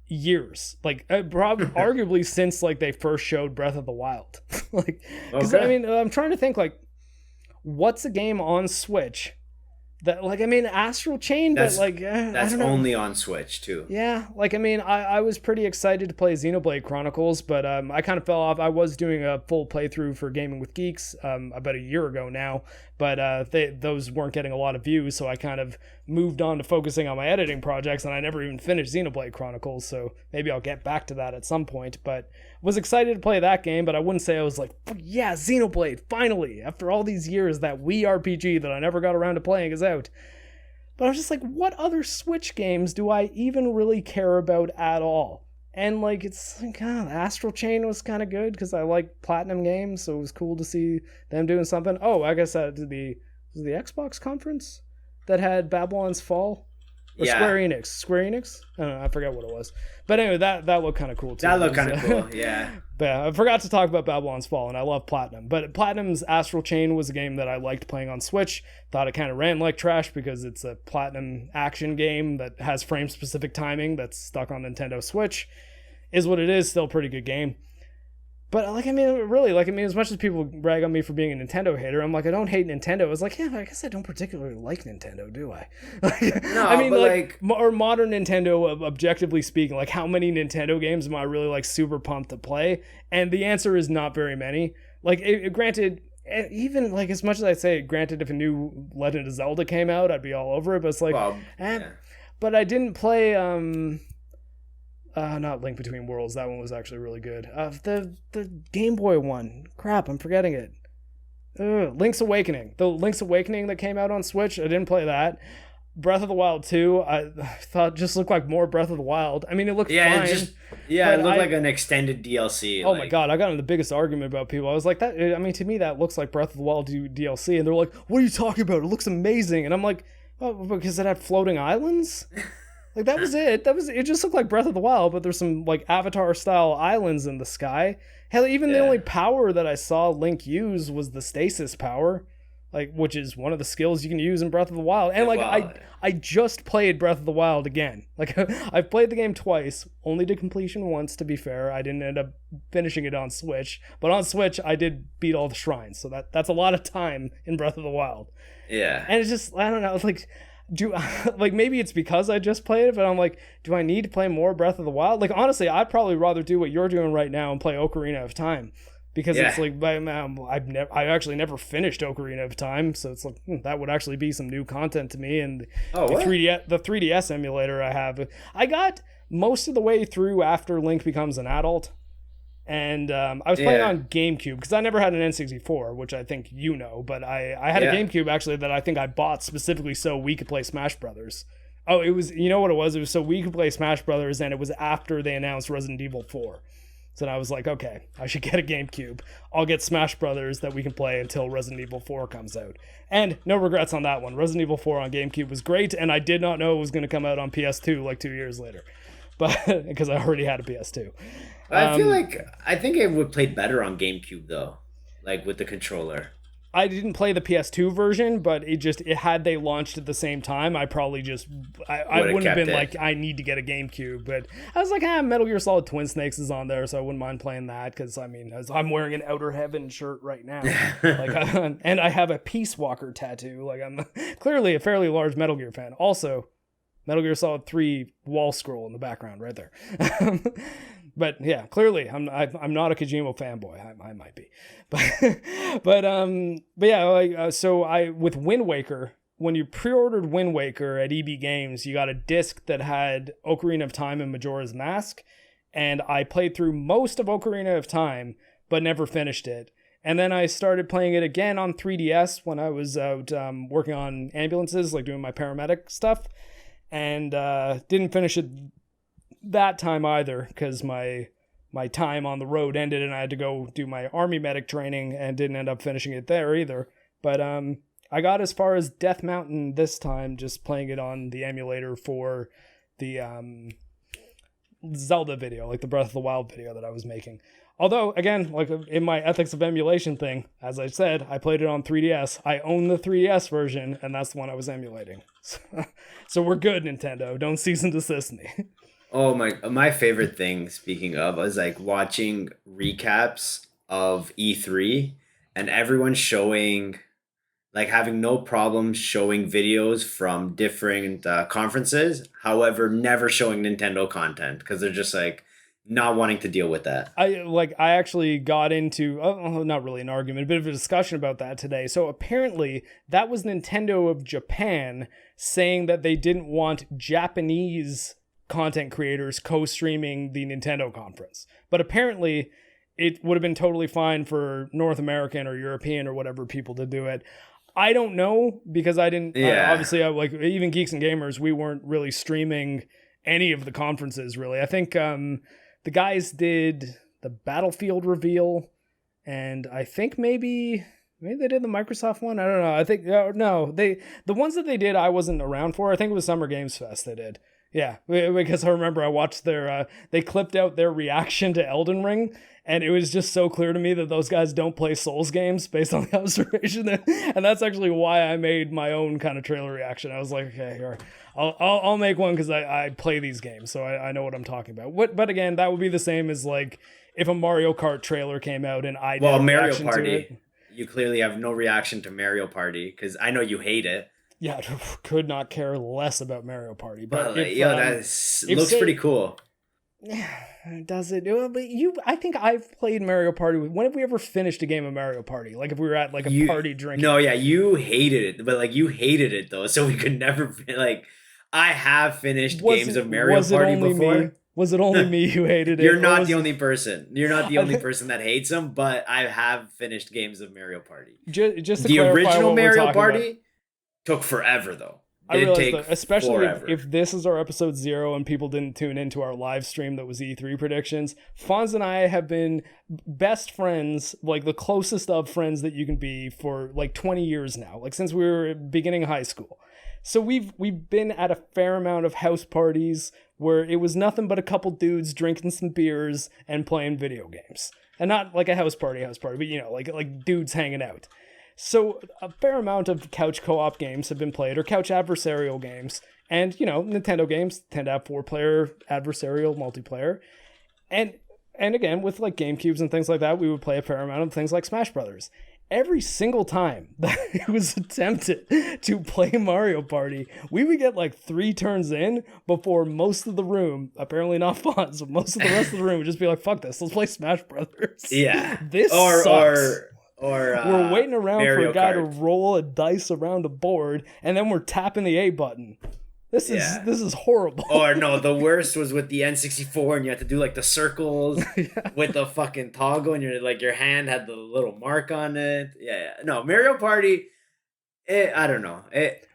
years, like probably arguably since like they first showed Breath of the Wild. Like, because I mean, I'm trying to think like, what's a game on Switch that, like, I mean, Astral Chain, but like that's only on Switch too. Yeah, like, I mean, I was pretty excited to play Xenoblade Chronicles, but I kind of fell off. I was doing a full playthrough for Gaming with Geeks about a year ago now, but those weren't getting a lot of views, so I kind of moved on to focusing on my editing projects, and I never even finished Xenoblade Chronicles, so maybe I'll get back to that at some point. But was excited to play that game, but I wouldn't say I was like, yeah, Xenoblade, finally, after all these years, that Wii RPG that I never got around to playing is out. But I was just like, what other Switch games do I even really care about at all? And like, it's like, Astral Chain was kind of good because I like Platinum games, so it was cool to see them doing something. Oh, I guess was the Xbox conference that had Babylon's Fall? Or Square Enix? I don't know, I forget what it was. But anyway, that looked kind of cool too. That looked kind of cool, yeah. But I forgot to talk about Babylon's Fall, and I love Platinum. But Platinum's Astral Chain was a game that I liked playing on Switch. Thought it kind of ran like trash because it's a Platinum action game that has frame-specific timing that's stuck on Nintendo Switch. Is what it is, still a pretty good game. But, like, I mean, really, like, I mean, as much as people brag on me for being a Nintendo hater, I'm like, I don't hate Nintendo. I was like, yeah, I guess I don't particularly like Nintendo, do I? No, I mean, like or modern Nintendo, objectively speaking, like, how many Nintendo games am I really, like, super pumped to play? And the answer is not very many. Like, granted, even like as much as I say, granted, if a new Legend of Zelda came out, I'd be all over it. But it's like, but I didn't play not Link Between Worlds. That one was actually really good. The Game Boy one. Crap, I'm forgetting it. Link's Awakening. The Link's Awakening that came out on Switch. I didn't play that. Breath of the Wild 2, I thought just looked like more Breath of the Wild. I mean, it looked fine. It looked like an extended DLC. Oh my god, I got in the biggest argument about people. I was like, that. I mean, to me, that looks like Breath of the Wild DLC, and they're like, "What are you talking about? It looks amazing." And I'm like, "Oh, because it had floating islands." Like that was it. It just looked like Breath of the Wild, but there's some like Avatar style islands in the sky. Hell, even the only power that I saw Link use was the stasis power, like which is one of the skills you can use in Breath of the Wild. And like I just played Breath of the Wild again. Like I've played the game twice, only to completion once. To be fair, I didn't end up finishing it on Switch, but on Switch I did beat all the shrines, so that's a lot of time in Breath of the Wild. Yeah, and it's just I don't know, like. Like maybe it's because I just played it, but I'm like, do I need to play more Breath of the Wild? Like honestly, I'd probably rather do what you're doing right now and play Ocarina of Time, because it's like I actually never finished Ocarina of Time, so it's like that would actually be some new content to me. And the 3DS emulator I have, I got most of the way through after Link becomes an adult. And I was playing on GameCube because I never had an N64, which I think you know, but I had a GameCube actually that I think I bought specifically so we could play Smash Brothers. Oh, it was, you know what it was? It was so we could play Smash Brothers, and it was after they announced Resident Evil 4. So I was like, okay, I should get a GameCube. I'll get Smash Brothers that we can play until Resident Evil 4 comes out. And no regrets on that one. Resident Evil 4 on GameCube was great, and I did not know it was going to come out on PS2 like 2 years later, but because I already had a PS2. I think it would play better on GameCube though, like with the controller. I didn't play the PS2 version, but it had they launched at the same time, I probably just I wouldn't have been like I need to get a GameCube. But I was like, Metal Gear Solid Twin Snakes is on there, so I wouldn't mind playing that because I mean I'm wearing an Outer Heaven shirt right now, and I have a Peace Walker tattoo. Like I'm clearly a fairly large Metal Gear fan. Also, Metal Gear Solid 3 wall scroll in the background right there. But yeah, clearly I'm not a Kojima fanboy. I might be, but yeah. So with Wind Waker, when you pre-ordered Wind Waker at EB Games, you got a disc that had Ocarina of Time and Majora's Mask, and I played through most of Ocarina of Time, but never finished it. And then I started playing it again on 3DS when I was out working on ambulances, like doing my paramedic stuff, and didn't finish it that time either because my time on the road ended and I had to go do my army medic training and didn't end up finishing it there either. But I got as far as Death Mountain this time, just playing it on the emulator for the Zelda video, like the Breath of the Wild video that I was making. Although, again, like in my ethics of emulation thing, as I said, I played it on 3DS. I own the 3DS version, and that's the one I was emulating. So we're good, Nintendo. Don't cease and desist me. Oh my favorite thing, speaking of, was like watching recaps of E3 and everyone showing, like having no problem showing videos from different conferences, however, never showing Nintendo content because they're just like not wanting to deal with that. I actually got into, not really an argument, a bit of a discussion about that today. So apparently that was Nintendo of Japan saying that they didn't want Japanese content creators co-streaming the Nintendo conference. But apparently it would have been totally fine for North American or European or whatever people to do it. I don't know because I didn't, obviously like even Geeks and Gamers, we weren't really streaming any of the conferences really. I think the guys did the Battlefield reveal and I think maybe they did the Microsoft one. I don't know. I think, the ones that they did, I wasn't around for. I think it was Summer Games Fest they did. Yeah, because I remember I watched they clipped out their reaction to Elden Ring, and it was just so clear to me that those guys don't play Souls games based on the observation. And that's actually why I made my own kind of trailer reaction. I was like, okay, here, I'll make one because I play these games, so I know what I'm talking about. But again, that would be the same as like if a Mario Kart trailer came out and I did a Mario reaction Party. to it. You clearly have no reaction to Mario Party because I know you hate it. Yeah, could not care less about Mario Party. But that looks pretty cool. Does it? But I think I've played Mario Party. When have we ever finished a game of Mario Party? Like if we were at like a party drinking. No, yeah, you hated it, but like you hated it though, so we could never like. I have finished games of Mario Party before. Me? Was it only me who hated it? You're not the only person. You're not the only person that hates them, but I have finished games of Mario Party. Just to the original Mario Party about. Took forever though. I realized that, especially if this is our episode 0 and people didn't tune into our live stream that was E3 predictions, Fonz and I have been best friends, like the closest of friends that you can be for like 20 years now, like since we were beginning high school. So we've been at a fair amount of house parties where it was nothing but a couple dudes drinking some beers and playing video games. And not like a house party, but you know, like dudes hanging out. So a fair amount of couch co-op games have been played, or couch adversarial games. And, you know, Nintendo games tend to have 4-player adversarial multiplayer. And again, with like GameCubes and things like that, we would play a fair amount of things like Smash Brothers. Every single time that it was attempted to play Mario Party, we would get like 3 turns in before most of the room, apparently not Fonz, but most of the rest of the room would just be like, fuck this, let's play Smash Brothers. Yeah. This sucks. Or we're waiting around Mario for a guy Kart. to roll a dice around a board, and then we're tapping the A button. This is horrible. Or no, the worst was with the N64, and you had to do like the circles with the fucking toggle, and your hand had the little mark on it. Yeah. No, Mario Party. I don't know.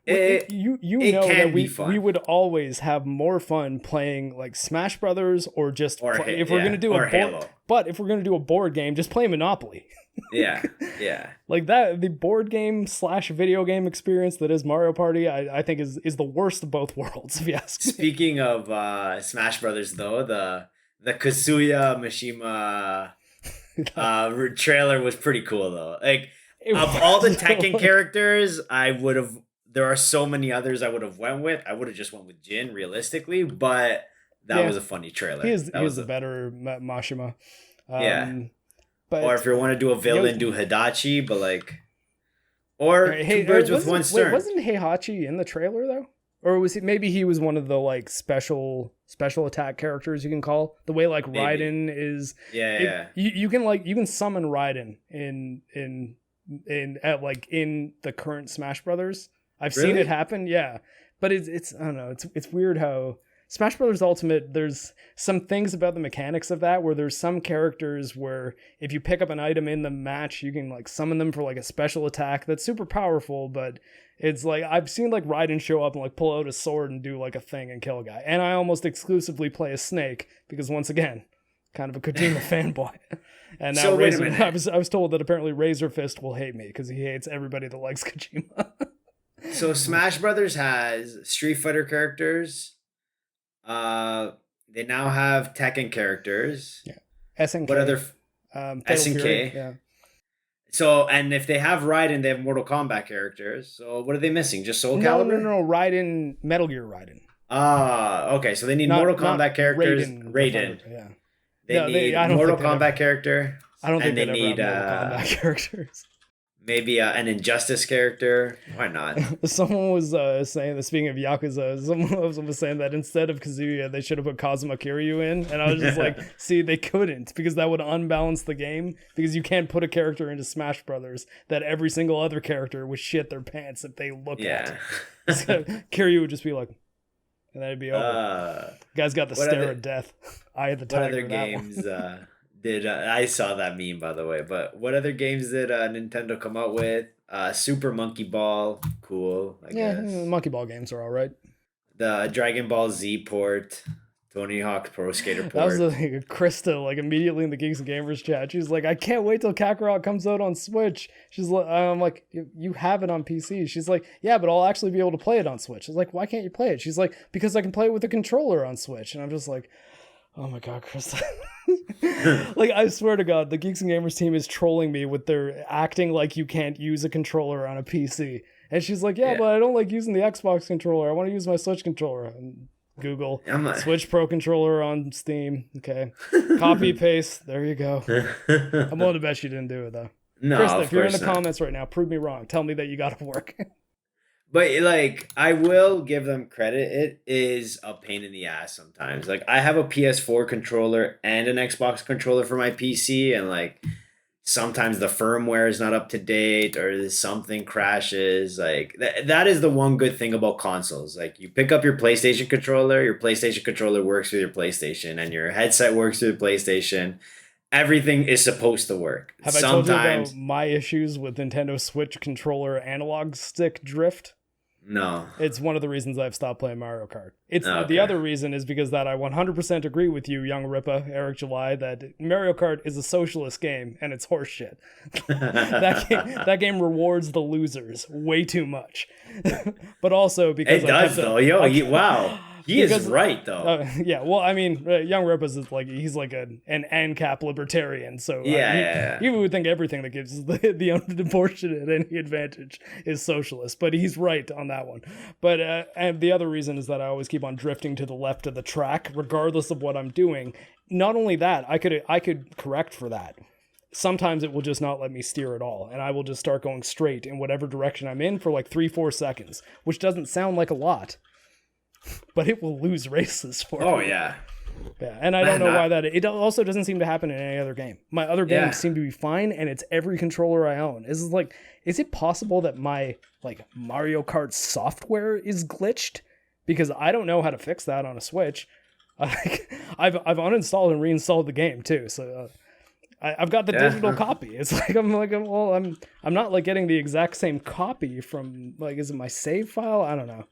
You know that we would always have more fun playing like Smash Brothers or just if we're gonna do Halo. But if we're gonna do a board game, just play Monopoly. Yeah. Like that, the board game / video game experience that is Mario Party, I think is the worst of both worlds, if you ask me. Speaking of Smash Brothers, though, the Kasuya Mishima trailer was pretty cool, though. Like of all the Tekken characters, there are so many others I would have went with. I would have just went with Jin, realistically, but that was a funny trailer. He is a better Mishima. But, or if you want to do a villain, do Hidachi, but like, or two birds with one stone. Wait, wasn't Heihachi in the trailer though? Or was he? Maybe he was one of the like special attack characters you can call, the way like Raiden is. Yeah. You can summon Raiden in the current Smash Brothers. I've seen it happen. Yeah, but it's I don't know. It's weird how Smash Brothers Ultimate, there's some things about the mechanics of that where there's some characters where if you pick up an item in the match, you can like summon them for like a special attack that's super powerful, but it's like I've seen like Raiden show up and like pull out a sword and do like a thing and kill a guy. And I almost exclusively play as Snake because once again, kind of a Kojima fanboy. And now I was told that apparently Razor Fist will hate me because he hates everybody that likes Kojima. So Smash Brothers has Street Fighter characters. They now have Tekken characters. Yeah. SNK. What other? SNK. Fury, yeah. So, and if they have Raiden, they have Mortal Kombat characters. So, what are they missing? Just Soul Calibur? No. Raiden, Metal Gear Raiden. Okay. So they need Mortal Kombat characters. Raiden. Yeah. They need Mortal Kombat character. I don't think they need Mortal Kombat characters. Maybe an Injustice character. Why not? Someone was saying that, speaking of Yakuza, someone was saying that instead of Kazuya, they should have put Kazuma Kiryu in. And I was just like, see, they couldn't, because that would unbalance the game, because you can't put a character into Smash Brothers that every single other character would shit their pants if they look at. So Kiryu would just be like, and that'd be over. Guy's got the stare of death. Eye of the tiger. What other games did I saw that meme, by the way, but what other games did Nintendo come out with? Super Monkey Ball, cool, I guess. Monkey Ball games are all right. The Dragon Ball Z port, Tony Hawk's Pro Skater port. That was the thing. Krista, like immediately in the Geeks and Gamers chat, she's like, I can't wait till Kakarot comes out on Switch. She's like, I'm like, you have it on PC. She's like, yeah, but I'll actually be able to play it on Switch. I was like, why can't you play it? She's like, because I can play it with a controller on Switch. And I'm just like, oh my God, Krista. Like, I swear to God, the Geeks and Gamers team is trolling me with their acting like you can't use a controller on a PC. And she's like, yeah, but I don't like using the Xbox controller. I want to use my Switch controller. And Google Switch Pro controller on Steam. Okay. Copy, paste. There you go. I'm willing to bet you didn't do it, though. No, Krista, if you're in the comments right now, prove me wrong. Tell me that you got to work. But like, I will give them credit. It is a pain in the ass sometimes. Like, I have a PS4 controller and an Xbox controller for my PC, and like sometimes the firmware is not up to date or something crashes. Like that is the one good thing about consoles. Like, you pick up your PlayStation controller works with your PlayStation, and your headset works with your PlayStation. Everything is supposed to work. Have I told you about my issues with Nintendo Switch controller analog stick drift? No. It's one of the reasons I've stopped playing Mario Kart. The other reason is because that I 100% agree with you, Young Rippa, Eric July, that Mario Kart is a socialist game and it's horseshit. that game rewards the losers way too much. But also because it does though. Wow. He is right though. Yeah, well, I mean, Young Rippa's is like he's like an ANCAP libertarian, so he would think everything that gives the unproportionate any advantage is socialist. But he's right on that one. But and the other reason is that I always keep on drifting to the left of the track, regardless of what I'm doing. Not only that, I could correct for that. Sometimes it will just not let me steer at all, and I will just start going straight in whatever direction I'm in for like 3-4 seconds, which doesn't sound like a lot. But it will lose races for me. Oh, yeah. Yeah, and I don't know why that... It also doesn't seem to happen in any other game. My other games seem to be fine, and it's every controller I own. Is it possible that my like Mario Kart software is glitched? Because I don't know how to fix that on a Switch. I've uninstalled and reinstalled the game, too, so... I've got the digital copy. It's like I'm not like getting the exact same copy from like, is it my save file? I don't know.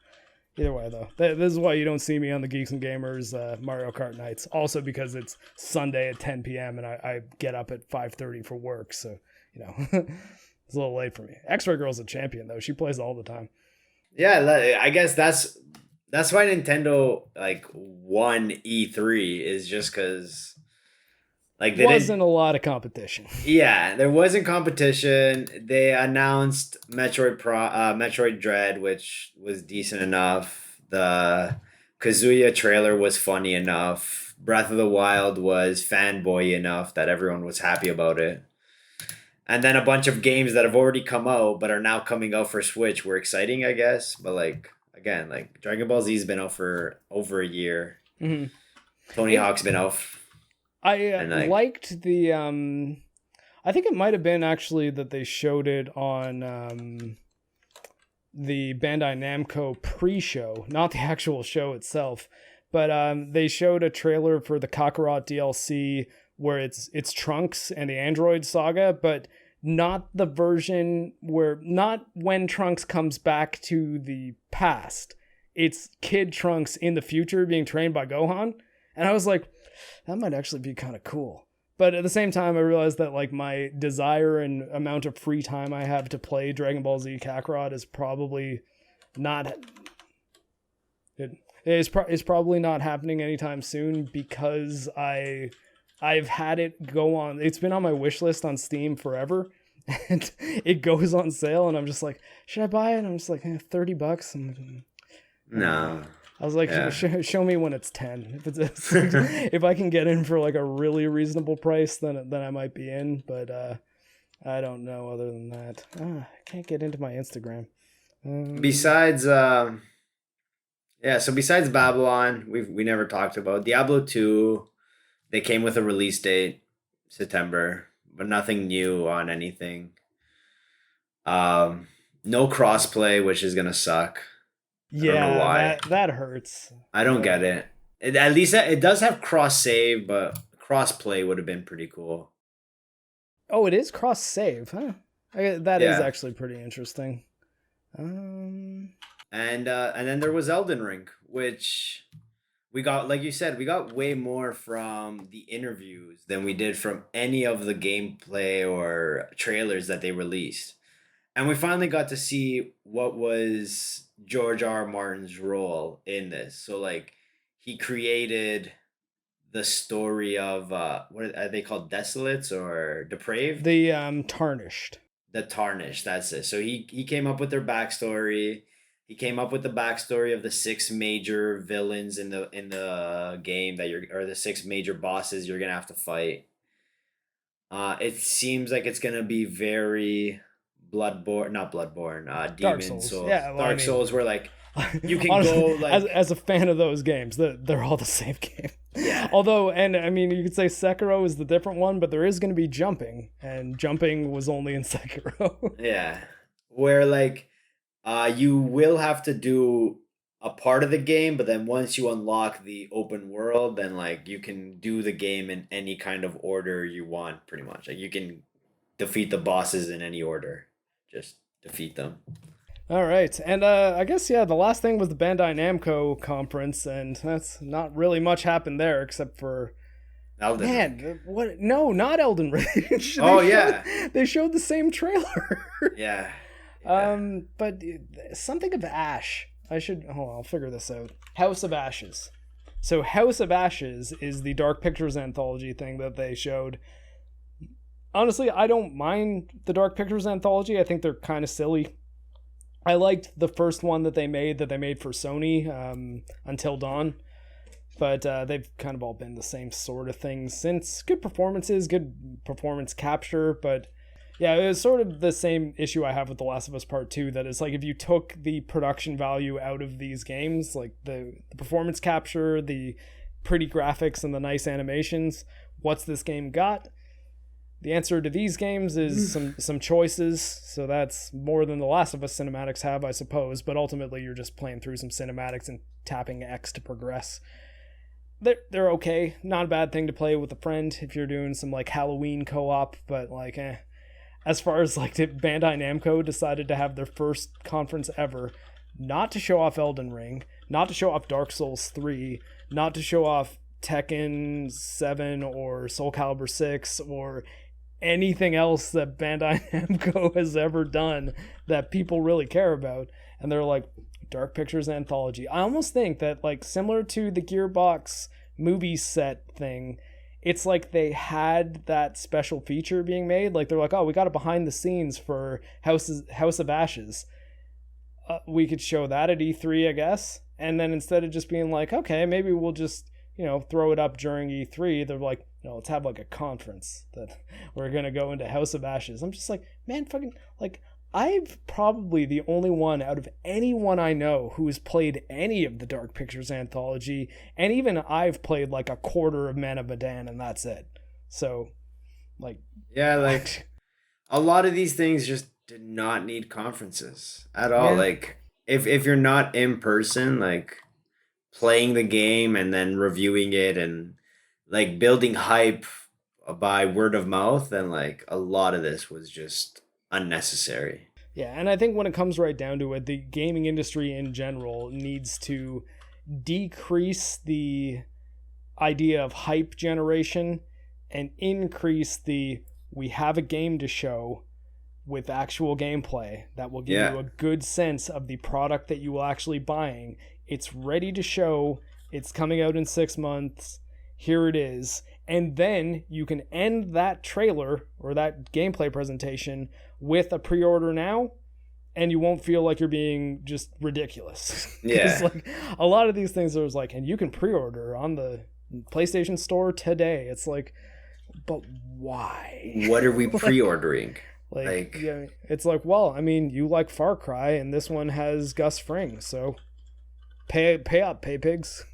Either way, though, this is why you don't see me on the Geeks and Gamers Mario Kart nights. Also because it's Sunday at 10 p.m. and I get up at 5:30 for work, so it's a little late for me. Xray Girl's a champion though; she plays all the time. Yeah, I guess that's why Nintendo like won E3 is just because. Like there wasn't a lot of competition. Yeah, there wasn't competition. They announced Metroid Dread, which was decent enough. The Kasuya trailer was funny enough. Breath of the Wild was fanboy enough that everyone was happy about it. And then a bunch of games that have already come out but are now coming out for Switch were exciting, I guess. But like again, like Dragon Ball Z's been out for over a year. Mm-hmm. Tony Hawk's been out. I liked the I think it might have been actually that they showed it on the Bandai Namco pre-show, not the actual show itself, but they showed a trailer for the Kakarot DLC where it's Trunks and the Android saga, but not the version not when Trunks comes back to the past. It's Kid Trunks in the future being trained by Gohan, and I was like, that might actually be kind of cool. But at the same time, I realized that like my desire and amount of free time I have to play Dragon Ball Z Kakarot is probably not... It's probably not happening anytime soon because I've had it go on... It's been on my wish list on Steam forever. And it goes on sale and I'm just like, should I buy it? And I'm just like, $30. No. I was like, show me when it's 10. If I can get in for like a really reasonable price, then I might be in. But I don't know other than that. I can't get into my Instagram. Besides, besides Babylon, we never talked about Diablo 2. They came with a release date, September, but nothing new on anything. No crossplay, which is gonna suck. Yeah, that hurts. I don't get it. At least it does have cross save, but cross play would have been pretty cool. Oh, it is cross save, huh? That is actually pretty interesting. And then there was Elden Ring, which we got, like you said, we got way more from the interviews than we did from any of the gameplay or trailers that they released. And we finally got to see what was George R. R. Martin's role in this. So like he created the story of what are they called, Desolates or Depraved? The Tarnished. The Tarnished, that's it. So he came up with their backstory. He came up with the backstory of the 6 major villains in the game or the 6 major bosses you're gonna have to fight. It seems like it's gonna be very not Bloodborne, Dark Demon Souls. Souls. Yeah, well, Dark Souls where like you can honestly, go like as a fan of those games, they're all the same game. Yeah. Although, and I mean, you could say Sekiro is the different one, but there is going to be jumping, and jumping was only in Sekiro. Yeah. Where like you will have to do a part of the game, but then once you unlock the open world, then like you can do the game in any kind of order you want, pretty much. Like you can defeat the bosses in any order. Just defeat them. All right, and I guess the last thing was the Bandai Namco conference, and that's not really much happened there except for Elden Ring. What? No, not Elden Ring. They showed the same trailer. Yeah. But something of Ash. I'll figure this out. House of Ashes. So House of Ashes is the Dark Pictures anthology thing that they showed. Honestly, I don't mind the Dark Pictures anthology. I think they're kind of silly. I liked the first one that they made for Sony, Until Dawn. But they've kind of all been the same sort of thing since. Good performances, good performance capture, but yeah, it was sort of the same issue I have with The Last of Us Part 2, that it's like if you took the production value out of these games, like the performance capture, the pretty graphics, and the nice animations, what's this game got? The answer to these games is some choices, so that's more than The Last of Us cinematics have, I suppose, but ultimately you're just playing through some cinematics and tapping X to progress. They're okay, not a bad thing to play with a friend if you're doing some like Halloween co-op, but like as far as like Bandai Namco decided to have their first conference ever, not to show off Elden Ring, not to show off Dark Souls 3, not to show off Tekken 7 or Soul Calibur 6 or anything else that Bandai Namco has ever done that people really care about. And they're like, Dark Pictures anthology. I almost think that like similar to the Gearbox movie set thing, it's like they had that special feature being made. Like they're like, oh, we got a behind the scenes for House of Ashes. We could show that at E3, I guess. And then instead of just being like, okay, maybe we'll just, throw it up during E3, they're like, let's have like a conference that we're going to go into House of Ashes. I'm just like, man, fucking, like, I've probably the only one out of anyone I know who has played any of the Dark Pictures anthology, and even I've played like a quarter of Man of Medan, and that's it. So, like... Yeah, like, a lot of these things just did not need conferences at all. Yeah. Like, if you're not in person, like, playing the game and then reviewing it and, like, building hype by word of mouth, then, like, a lot of this was just unnecessary. Yeah, and I think when it comes right down to it, the gaming industry in general needs to decrease the idea of hype generation and increase the we have a game to show with actual gameplay that will give you a good sense of the product that you will actually buying. It's ready to show. It's coming out in 6 months. Here it is. And then you can end that trailer or that gameplay presentation with a pre-order now, and you won't feel like you're being just ridiculous. Yeah. Like a lot of these things are like, and you can pre-order on the PlayStation Store today. It's like, but why? What are we pre-ordering? like yeah, it's like, well, I mean, you like Far Cry, and this one has Gus Fring, so pay up, pay pigs.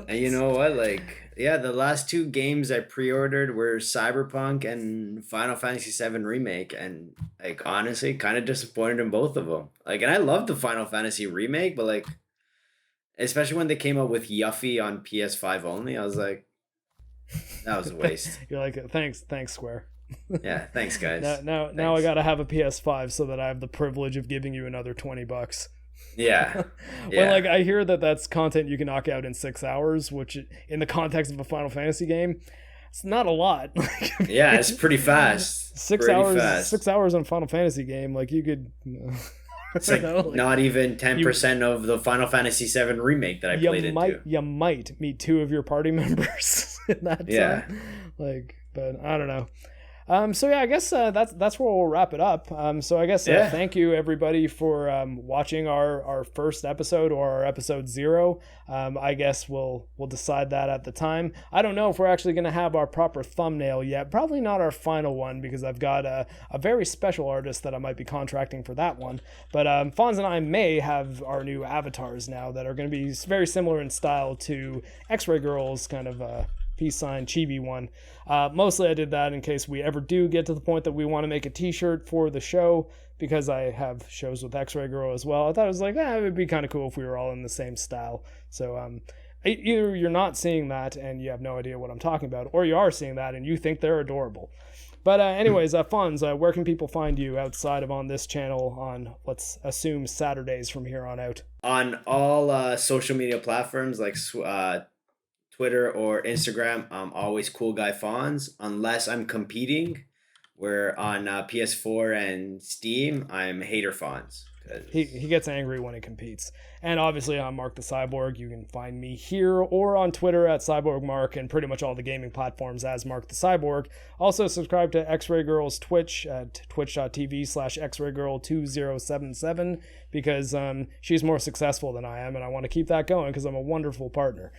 And you know what? Like, yeah, the last two games I pre-ordered were Cyberpunk and Final Fantasy VII Remake, and like honestly, kind of disappointed in both of them. Like, and I loved the Final Fantasy Remake, but like, especially when they came out with Yuffie on PS5 only, I was like, that was a waste. You're like, thanks, Square. Yeah, thanks, guys. Now I gotta have a PS5 so that I have the privilege of giving you another $20. Yeah. Well, like, I hear that that's content you can knock out in 6 hours, which in the context of a Final Fantasy game, it's not a lot. Yeah, it's pretty fast. 6 hours. 6 hours on a Final Fantasy game, like you could. It's like, not even 10% of the Final Fantasy VII Remake that I played into. You might meet two of your party members in that time. Like, but I don't know. So yeah, I guess that's where we'll wrap it up. So I guess thank you everybody for watching our first episode, or our episode 0. I guess we'll decide that at the time. I don't know if we're actually going to have our proper thumbnail yet. Probably not our final one, because I've got a very special artist that I might be contracting for that one. But Fonz and I may have our new avatars now that are going to be very similar in style to Xray Girl's kind of peace sign chibi one. Mostly I did that in case we ever do get to the point that we want to make a t-shirt for the show, because I have shows with Xray Girl as well. I thought it was like, it would be kind of cool if we were all in the same style. So either you're not seeing that and you have no idea what I'm talking about, or you are seeing that and you think they're adorable. But anyways, Fonz, where can people find you outside of on this channel on, let's assume, Saturdays from here on out? On all social media platforms like Twitter or Instagram, I'm always Cool Guy Fonz. Unless I'm competing, where on PS4 and Steam, I'm Hater Fonz. He gets angry when he competes. And obviously I'm MarcTheCyborg. You can find me here or on Twitter at CyborgMarc, and pretty much all the gaming platforms as MarcTheCyborg. Also subscribe to Xray Girl's Twitch at twitch.tv/XrayGirl2077, because she's more successful than I am, and I want to keep that going because I'm a wonderful partner.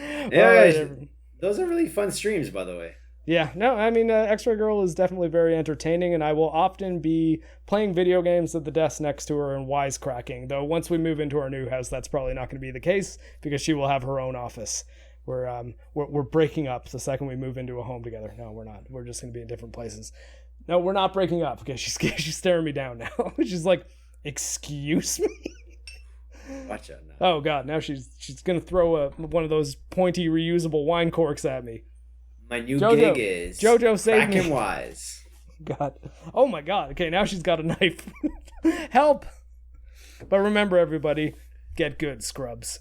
Those are really fun streams, by the way. Yeah, no, I mean, Xray Girl is definitely very entertaining, and I will often be playing video games at the desk next to her and wisecracking, though once we move into our new house, that's probably not going to be the case, because she will have her own office. We're breaking up the second we move into a home together. No, we're not. We're just going to be in different places. No, we're not breaking up, because she's staring me down now. She's like, excuse me? Watch out now. Oh, God, now she's going to throw one of those pointy reusable wine corks at me. My new gig is Jojo save me. Wise. God. Oh my God. Okay, now she's got a knife. Help. But remember, everybody, get good, scrubs.